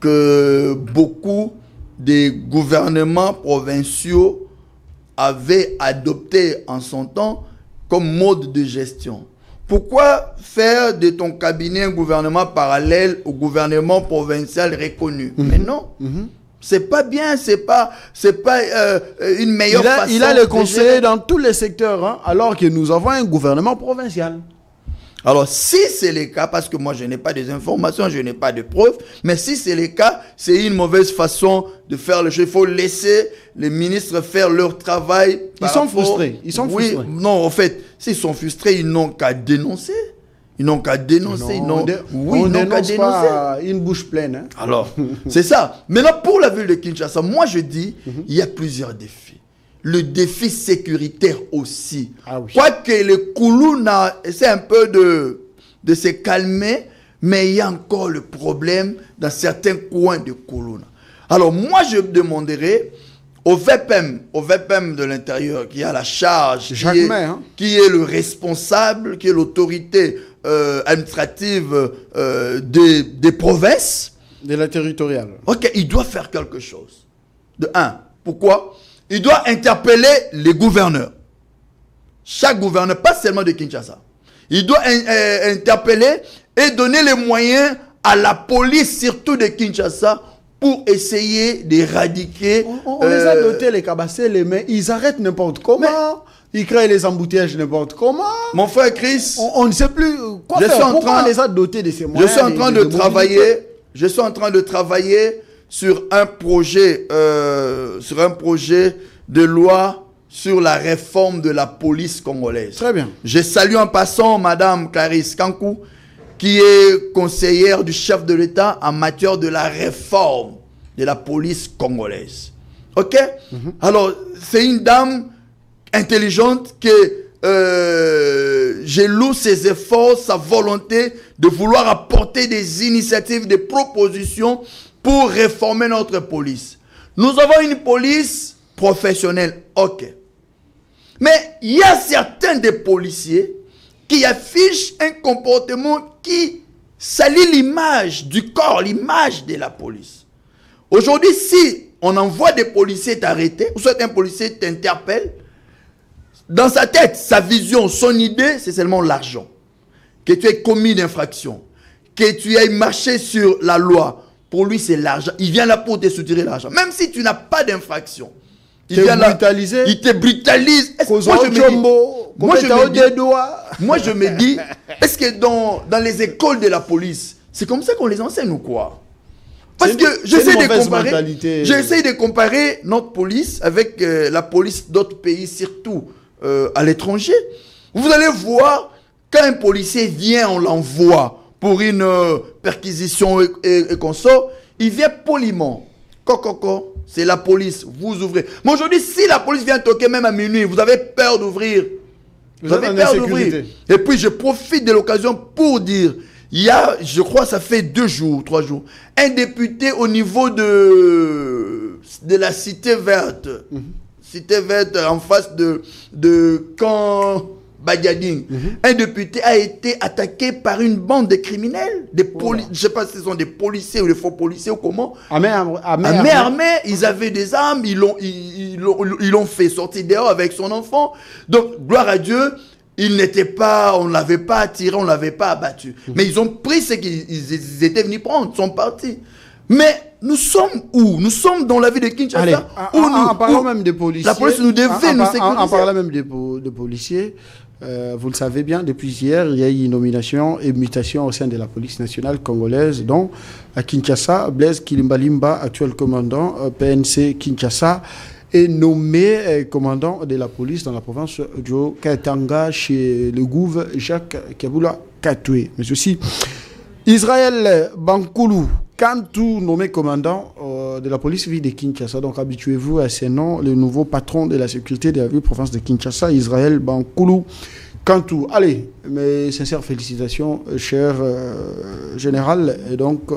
que beaucoup des gouvernements provinciaux avaient adopté en son temps comme mode de gestion. Pourquoi faire de ton cabinet un gouvernement parallèle au gouvernement provincial reconnu? Mais non. C'est pas bien, c'est pas une meilleure façon. Il a le conseiller dans tous les secteurs, hein, alors que nous avons un gouvernement provincial. Alors, si c'est le cas, parce que moi je n'ai pas des informations, je n'ai pas de preuves, mais si c'est le cas, c'est une mauvaise façon de faire le jeu. Il faut laisser les ministres faire leur travail. Ils sont frustrés. Oui, non, en fait, s'ils sont frustrés, ils n'ont qu'à dénoncer. Ils n'ont qu'à dénoncer. On dénonce pas une bouche pleine. Hein. Alors, c'est ça. Maintenant, pour la ville de Kinshasa, moi je dis, il y a plusieurs défis. Le défi sécuritaire aussi. Ah oui. Quoique le Koulouna essaie un peu de se calmer, mais il y a encore le problème dans certains coins de Koulouna. Alors moi je demanderai au VPM de l'intérieur qui a la charge, qui est le responsable, qui est l'autorité administrative des provinces. De la territoriale. Ok, il doit faire quelque chose. De un, pourquoi? Il doit interpeller les gouverneurs. Chaque gouverneur, pas seulement de Kinshasa. Il doit interpeller et donner les moyens à la police, surtout de Kinshasa, pour essayer d'éradiquer... On les a dotés, les cabassés, les mains. Ils arrêtent n'importe comment. Ils créent les embouteillages n'importe comment. Mon frère Chris... On ne sait plus quoi faire. Pourquoi on les a dotés de ces moyens? Je suis en train de travailler sur un projet de loi sur la réforme de la police congolaise. Très bien. Je salue en passant Madame Clarisse Kankou, qui est conseillère du chef de l'État en matière de la réforme de la police congolaise. Ok? Alors, c'est une dame intelligente que je loue ses efforts, sa volonté de vouloir apporter des initiatives, des propositions pour réformer notre police. Nous avons une police professionnelle, ok. Mais il y a certains des policiers qui affichent un comportement qui salit l'image du corps, l'image de la police. Aujourd'hui, si on envoie des policiers t'arrêter, ou soit un policier t'interpelle, dans sa tête, sa vision, son idée, c'est seulement l'argent. Que tu aies commis d'infraction, que tu aies marché sur la loi. Pour lui, c'est l'argent. Il vient là pour te soutirer l'argent. Même si tu n'as pas d'infraction. Il vient là, il te brutalise. Moi, je me dis, est-ce que dans les écoles de la police, c'est comme ça qu'on les enseigne ou quoi? Parce que j'essaie de comparer notre police avec la police d'autres pays, surtout à l'étranger. Vous allez voir, quand un policier vient, on l'envoie pour une perquisition et qu'on sort, il vient poliment. Coco, c'est la police, vous ouvrez. Mais aujourd'hui, si la police vient toquer même à minuit, vous avez peur d'ouvrir. Vous avez peur d'ouvrir. Et puis, je profite de l'occasion pour dire, il y a, je crois, ça fait 2 jours, 3 jours, un député au niveau de la Cité Verte. Cité Verte en face de camp Badiading. Un député a été attaqué par une bande de criminels. Je ne sais pas si ce sont des policiers ou des faux policiers ou comment. Armés, ils avaient des armes, ils l'ont fait sortir dehors avec son enfant. Donc, gloire à Dieu, on ne l'avait pas attiré, on ne l'avait pas abattu. Mais ils ont pris ce qu'ils étaient venus prendre, ils sont partis. Mais nous sommes où? Nous sommes dans la ville de Kinshasa. Allez, en parlant même des policiers. La police nous devait nous sécuriser. En parlant même des policiers, vous le savez bien, depuis hier, il y a eu une nomination et mutation au sein de la police nationale congolaise, dont à Kinshasa, Blaise Kilimbalimba, actuel commandant PNC Kinshasa, est nommé commandant de la police dans la province du Katanga chez le gouv Jacques Kabula Katoué. Mais aussi Israël Bankoulou Kantou, nommé commandant de la police ville de Kinshasa. Donc habituez-vous à ces noms, le nouveau patron de la sécurité de la ville province de Kinshasa, Israël Bankoulou Kantou. Allez, mes sincères félicitations, cher général. Et donc,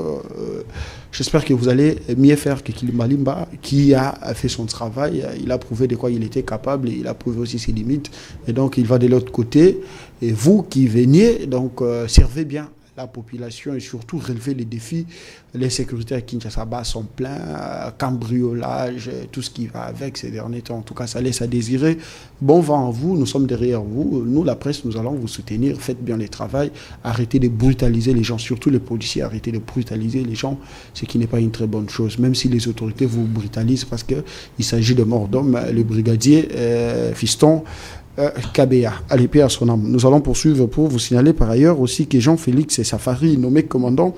j'espère que vous allez mieux faire que Kilimbalimba, qui a fait son travail. Il a prouvé de quoi il était capable, et il a prouvé aussi ses limites. Et donc, il va de l'autre côté. Et vous qui veniez, donc, servez bien la population et surtout relever les défis. Les sécurités à Kinshasa sont pleins, cambriolage, tout ce qui va avec ces derniers temps. En tout cas, ça laisse à désirer. Bon vent à vous, nous sommes derrière vous. Nous, la presse, nous allons vous soutenir. Faites bien le travail. Arrêtez de brutaliser les gens, surtout les policiers. Arrêtez de brutaliser les gens, ce qui n'est pas une très bonne chose. Même si les autorités vous brutalisent parce qu'il s'agit de morts d'hommes, le brigadier Fiston Kabea, allez, paix à son âme. Nous allons poursuivre pour vous signaler par ailleurs aussi que Jean-Félix Safari, nommé commandant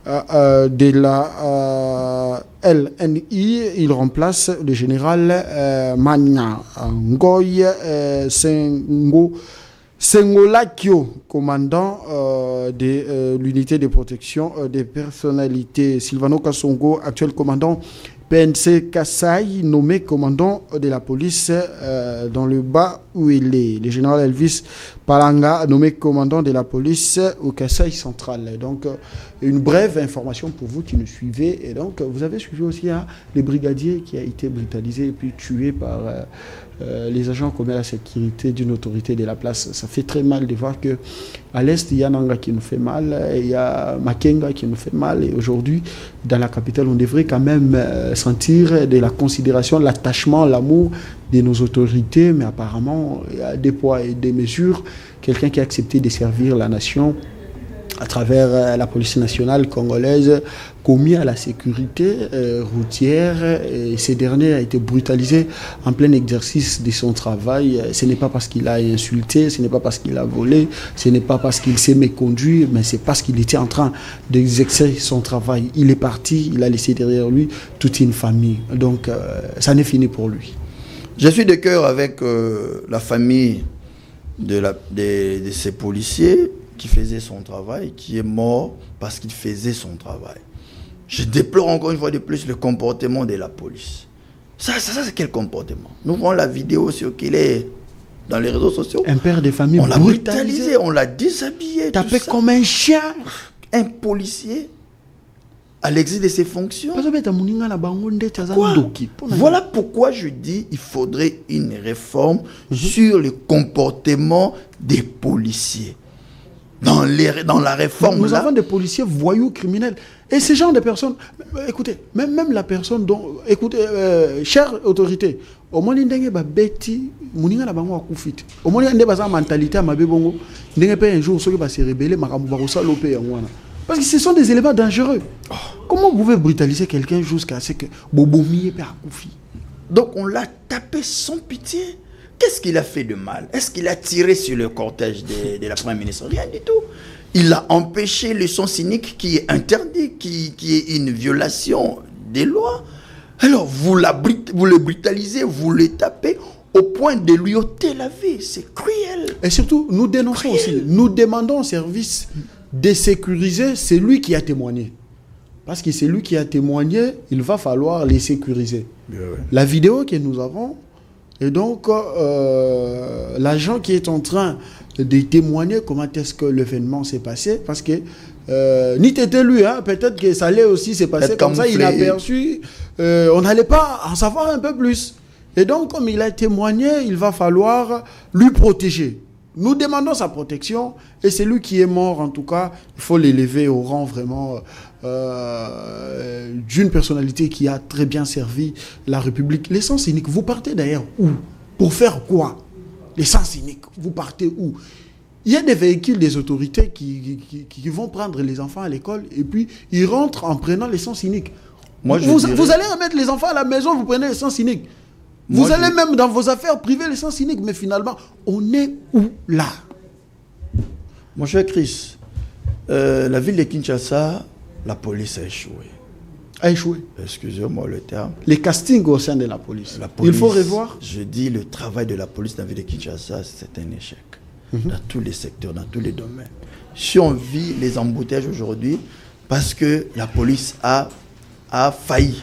de la LNI, il remplace le général Mania Ngoy Sengolakio, commandant de l'unité de protection des personnalités. Sylvano Kassongo, actuel commandant PNC Kassai, nommé commandant de la police dans le bas où il est. Le général Elvis Palanga, nommé commandant de la police au Kassai central. Donc, une brève information pour vous qui nous suivez. Et donc, vous avez suivi aussi le brigadier qui a été brutalisé et puis tué par les agents commis à la sécurité d'une autorité de la place. Ça fait très mal de voir que à l'est, il y a Nanga qui nous fait mal, il y a Makenga qui nous fait mal. Et aujourd'hui, dans la capitale, on devrait quand même sentir de la considération, l'attachement, l'amour de nos autorités. Mais apparemment, il y a des poids et des mesures. Quelqu'un qui a accepté de servir la nation à travers la police nationale congolaise, commis à la sécurité routière. Et ces derniers a été brutalisé en plein exercice de son travail. Ce n'est pas parce qu'il a insulté, ce n'est pas parce qu'il a volé, ce n'est pas parce qu'il s'est méconduit, mais c'est parce qu'il était en train d'exercer son travail. Il est parti, il a laissé derrière lui toute une famille. Donc, ça n'est fini pour lui. Je suis de cœur avec la famille de ces policiers qui faisait son travail, qui est mort parce qu'il faisait son travail. Je déplore encore une fois de plus le comportement de la police. Ça c'est quel comportement? Nous voyons la vidéo sur qu'il est dans les réseaux sociaux. Un père de famille on l'a brutalisé, on l'a déshabillé. Tapé comme un chien. Un policier à l'exercice de ses fonctions. Quoi? Voilà pourquoi je dis qu'il faudrait une réforme sur le comportement des policiers. Dans la réforme, nous avons des policiers voyous criminels. Et ces gens de personnes, écoutez, même la personne dont, écoutez, chère autorité, au moins il y a bêti, moninga na bango akufit. Au moins il y a une mentalité à mabe bongo, il y a un jour ceux qui va se rebeller, maramu barosa lopé en wana. Parce que ce sont des éléments dangereux. Comment vous pouvez brutaliser quelqu'un jusqu'à ce que bobomi et akufi? Donc on l'a tapé sans pitié. Qu'est-ce qu'il a fait de mal? Est-ce qu'il a tiré sur le cortège de la Première ministre? Rien du tout. Il a empêché le son cynique qui est interdit, qui est une violation des lois. Alors, vous le brutalisez, vous le tapez au point de lui ôter la vie. C'est cruel. Et surtout, nous dénonçons aussi, nous demandons au service de sécuriser celui qui a témoigné. Parce que c'est lui qui a témoigné, il va falloir les sécuriser. Ouais. La vidéo que nous avons, et donc, l'agent qui est en train de témoigner comment est-ce que l'événement s'est passé, parce que ni t'étais lui, hein, peut-être que ça allait aussi se passer comme ça, il a perçu, on n'allait pas en savoir un peu plus. Et donc, comme il a témoigné, il va falloir lui protéger. Nous demandons sa protection, et c'est lui qui est mort, en tout cas, il faut l'élever au rang vraiment d'une personnalité qui a très bien servi la République. Les sens cyniques, vous partez d'ailleurs où? Pour faire quoi? Les sens cyniques, vous partez où? Il y a des véhicules des autorités qui vont prendre les enfants à l'école, et puis ils rentrent en prenant les sens cyniques. Vous allez remettre les enfants à la maison, vous prenez les sens cyniques. Vous allez même dans vos affaires privées les sens cyniques, mais finalement, on est où là? Mon cher Chris, la ville de Kinshasa, la police a échoué. A échoué. Excusez-moi le terme. Les castings au sein de la police. Il faut revoir. Je dis le travail de la police dans la ville de Kinshasa, c'est un échec. Dans tous les secteurs, dans tous les domaines. Si on vit les embouteillages aujourd'hui, parce que la police a failli.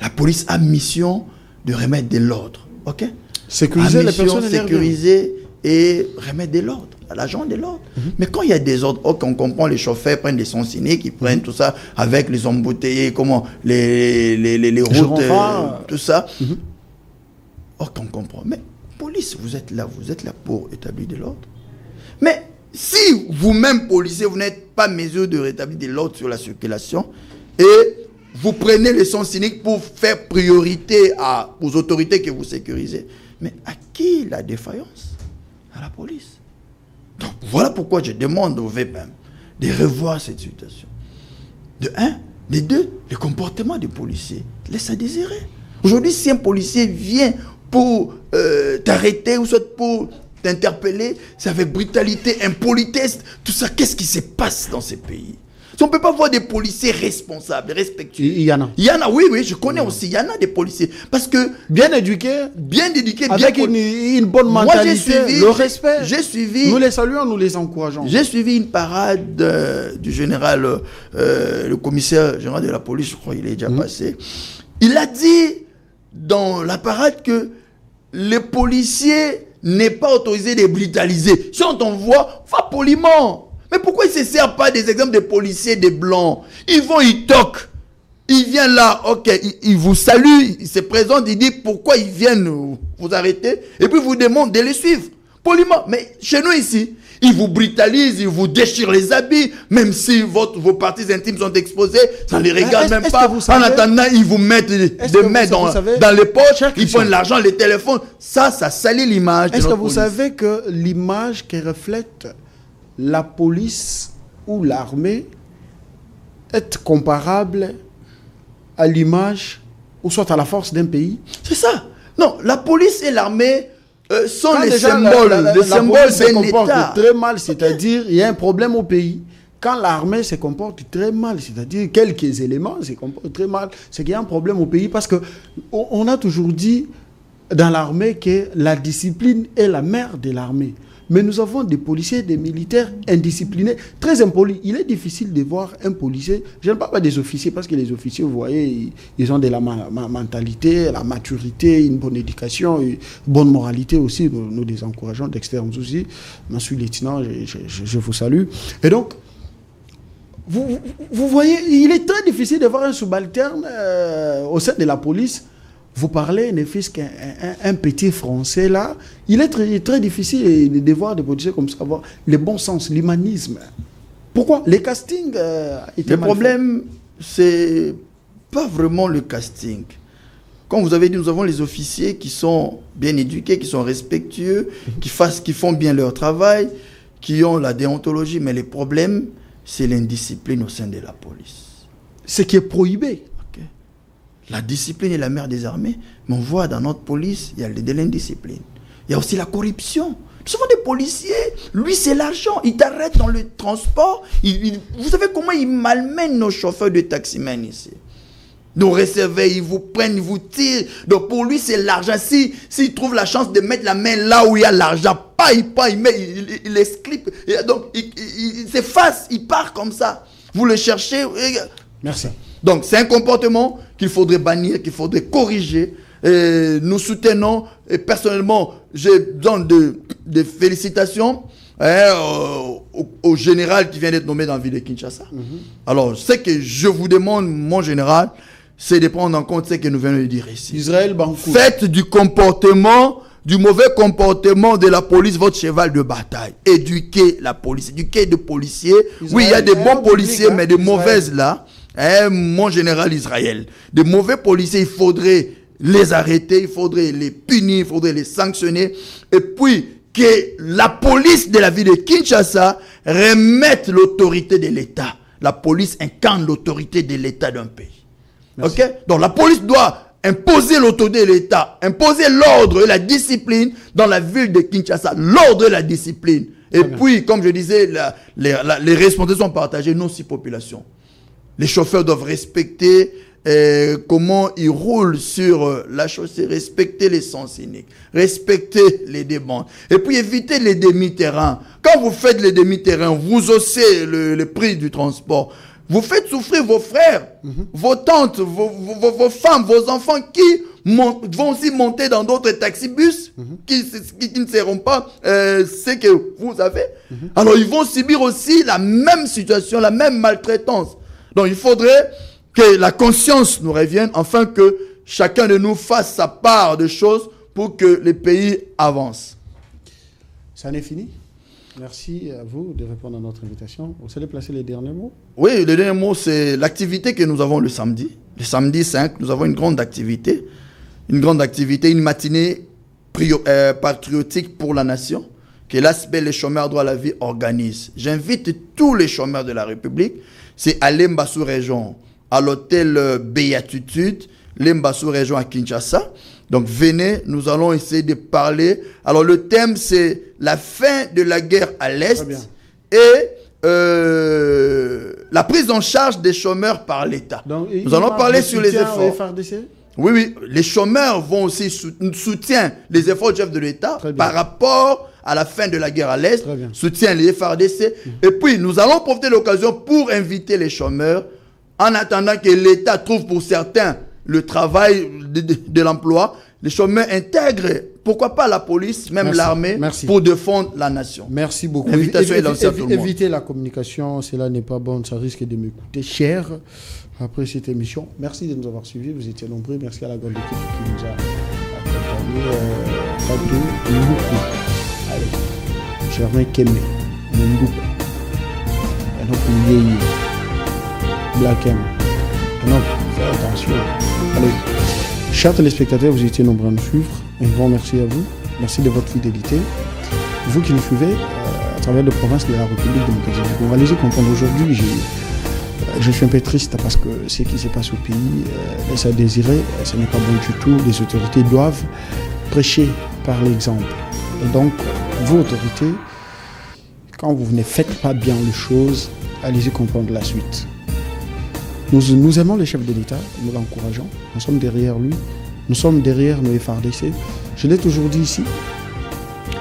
La police a mission de remettre de l'ordre. Ok? Sécuriser les personnes. Sécuriser et remettre de l'ordre. À l'agent de l'ordre. Mais quand il y a des ordres, on comprend, les chauffeurs prennent des sons cyniques, ils prennent tout ça avec les embouteillés, comment, les routes, tout ça. On comprend. Mais police, vous êtes là pour établir de l'ordre. Mais si vous-même, policier, vous n'êtes pas mesure de rétablir de l'ordre sur la circulation et vous prenez les sens cyniques pour faire priorité aux autorités que vous sécurisez, mais à qui la défaillance? À la police. Donc voilà pourquoi je demande au VPM de revoir cette situation. De un, de deux, le comportement des policiers laisse à désirer. Aujourd'hui, si un policier vient pour t'arrêter ou soit pour t'interpeller, c'est avec brutalité, impolitesse, tout ça, qu'est-ce qui se passe dans ces pays? On ne peut pas voir des policiers responsables, respectueux. Il y en a. Il y en a, oui, je connais aussi. Il y en a des policiers. Parce que. Bien éduqués. Avec une bonne mentalité, le respect. J'ai suivi. Nous les saluons, nous les encourageons. J'ai suivi une parade du général, le commissaire général de la police, je crois qu'il est déjà passé. Il a dit dans la parade que les policiers n'est pas autorisé de brutaliser. Si on t'envoie, va poliment. Mais pourquoi ils ne se servent pas des exemples de policiers, des blancs? Ils vont, ils toquent. Ils viennent là, ok, ils vous saluent, ils se présentent, ils disent pourquoi ils viennent vous arrêter. Et puis vous demandent de les suivre. Poliment. Mais chez nous ici, ils vous brutalisent, ils vous déchirent les habits, même si vos parties intimes sont exposées, ça ne les regarde même pas. En attendant, ils vous mettent des mains dans les poches, ils prennent l'argent, les téléphones. Ça salit l'image. Est-ce que vous savez que l'image qui reflète la police ou l'armée est comparable à l'image ou soit à la force d'un pays? C'est ça. Non, la police et l'armée sont les symboles d'un État. Très mal, c'est-à-dire il y a un problème au pays. Quand l'armée se comporte très mal, c'est-à-dire quelques éléments se comportent très mal, c'est qu'il y a un problème au pays parce que on a toujours dit dans l'armée que la discipline est la mère de l'armée. Mais nous avons des policiers, des militaires indisciplinés, très impolis. Il est difficile de voir un policier, je ne parle pas des officiers, parce que les officiers, vous voyez, ils ont de la mentalité, la maturité, une bonne éducation, une bonne moralité aussi. Nous les encourageons d'externes aussi. Je suis lieutenant, je vous salue. Et donc, vous voyez, il est très difficile de voir un subalterne au sein de la police. Vous parlez, ne fût-ce qu'un petit français là, il est très, très difficile de voir des policiers comme ça, avoir le bon sens, l'humanisme. Pourquoi? Les castings étaient Le problème, c'est pas vraiment le casting. Comme vous avez dit, nous avons les officiers qui sont bien éduqués, qui sont respectueux, qui font bien leur travail, qui ont la déontologie, mais le problème, c'est l'indiscipline au sein de la police. Ce qui est prohibé. La discipline est la mère des armées, mais on voit dans notre police, il y a de l'indiscipline. Il y a aussi la corruption. Souvent des policiers, lui c'est l'argent, il t'arrête dans le transport. Vous savez comment ils malmènent nos chauffeurs de taximens ici? Nos réservés, ils vous prennent, ils vous tirent. Donc pour lui c'est l'argent. S'il trouve la chance de mettre la main là où il y a l'argent, il esclipe. Donc il s'efface, il part comme ça. Vous le cherchez. Merci. Donc, c'est un comportement qu'il faudrait bannir, qu'il faudrait corriger. Et nous soutenons, et personnellement, je donne des félicitations au général qui vient d'être nommé dans la ville de Kinshasa. Alors, ce que je vous demande, mon général, c'est de prendre en compte ce que nous venons de dire ici. Israël Bankou. Faites du mauvais comportement de la police votre cheval de bataille. Éduquez la police, éduquez des policiers. Israël, oui, il y a des bons policiers, mais des mauvaises là. Mon général Israël, de mauvais policiers, il faudrait les arrêter, il faudrait les punir, il faudrait les sanctionner. Et puis, que la police de la ville de Kinshasa remette l'autorité de l'État. La police incarne l'autorité de l'État d'un pays. Merci. Ok? Donc la police doit imposer l'autorité de l'État, imposer l'ordre et la discipline dans la ville de Kinshasa. L'ordre et la discipline. Et puis, comme je disais, les responsabilités sont partagées, non si population. Les chauffeurs doivent respecter comment ils roulent sur la chaussée, respecter les sens uniques, respecter les débandes. Et puis éviter les demi-terrains. Quand vous faites les demi-terrains, vous haussez le prix du transport. Vous faites souffrir vos frères, vos tantes, vos femmes, vos enfants qui vont aussi monter dans d'autres taxibus qui ne seront pas ce que vous avez. Alors ils vont subir aussi la même situation, la même maltraitance. Donc il faudrait que la conscience nous revienne, afin que chacun de nous fasse sa part de choses pour que le pays avance. Ça n'est fini? Merci à vous de répondre à notre invitation. Vous allez placer les derniers mots? Oui, le dernier mot, c'est l'activité que nous avons le samedi. Le samedi 5, nous avons une grande activité. Une matinée patriotique pour la nation, que l'aspect Les Chômeurs Droit à la Vie organise. J'invite tous les chômeurs de la République. C'est à l'Embassou Région, à l'hôtel Béatitude, l'Embassou Région à Kinshasa. Donc venez, nous allons essayer de parler. Alors le thème, c'est la fin de la guerre à l'Est et la prise en charge des chômeurs par l'État. Nous allons parler sur les efforts. Oui, les chômeurs vont aussi soutien les efforts du chef de l'État par rapport à la fin de la guerre à l'Est, soutien les FARDC. Et puis, nous allons profiter de l'occasion pour inviter les chômeurs en attendant que l'État trouve pour certains le travail de l'emploi. Les chômeurs intègrent, pourquoi pas la police, même l'armée, pour défendre la nation. Merci beaucoup. L'invitation est lancée à tout le monde. Évitez la communication, cela n'est pas bon, ça risque de me coûter cher après cette émission. Merci de nous avoir suivis, vous étiez nombreux. Merci à la grande équipe qui nous a accompagnés. Tantôt, Mboukou. Allez, Germain Kemé, Mboukou. Et donc, Mboukou. Black M. Et donc, faites attention. Allez. Chers téléspectateurs, vous étiez nombreux à nous suivre. Un grand merci à vous. Merci de votre fidélité. Vous qui nous suivez à travers les provinces de la République démocratique du Congo. Allez-y comprendre aujourd'hui. Je suis un peu triste parce que ce qui se passe au pays laisse à désirer. Ce n'est pas bon du tout. Les autorités doivent prêcher par l'exemple. Et donc, vous, autorités, quand vous ne faites pas bien les choses, allez-y comprendre la suite. Nous aimons le chef de l'État, nous l'encourageons, nous sommes derrière lui, nous sommes derrière nos FARDC. Je l'ai toujours dit ici,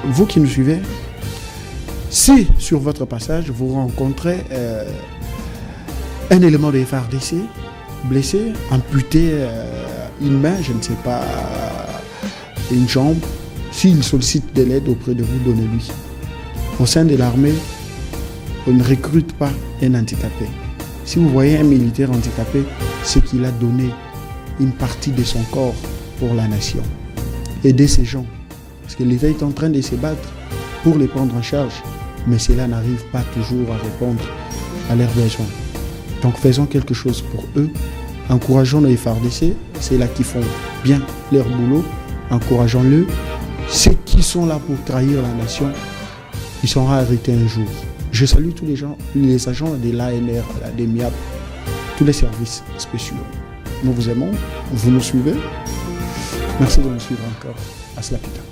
vous qui nous suivez, si sur votre passage vous rencontrez un élément de FARDC blessé, amputé, une main, je ne sais pas, une jambe, s'il sollicite de l'aide auprès de vous, donnez-lui. Au sein de l'armée, on ne recrute pas un handicapé. Si vous voyez un militaire handicapé, c'est qu'il a donné une partie de son corps pour la nation. Aidez ces gens. Parce que l'État est en train de se battre pour les prendre en charge. Mais cela n'arrive pas toujours à répondre à leurs besoins. Donc faisons quelque chose pour eux. Encourageons les FARDC, c'est là qui font bien leur boulot. Encourageons-le. Ceux qui sont là pour trahir la nation, ils seront arrêtés un jour. Je salue tous les agents de l'ANR, des MIAP, tous les services spéciaux. Nous vous aimons, vous nous suivez. Merci de nous suivre encore. À cela plus tard.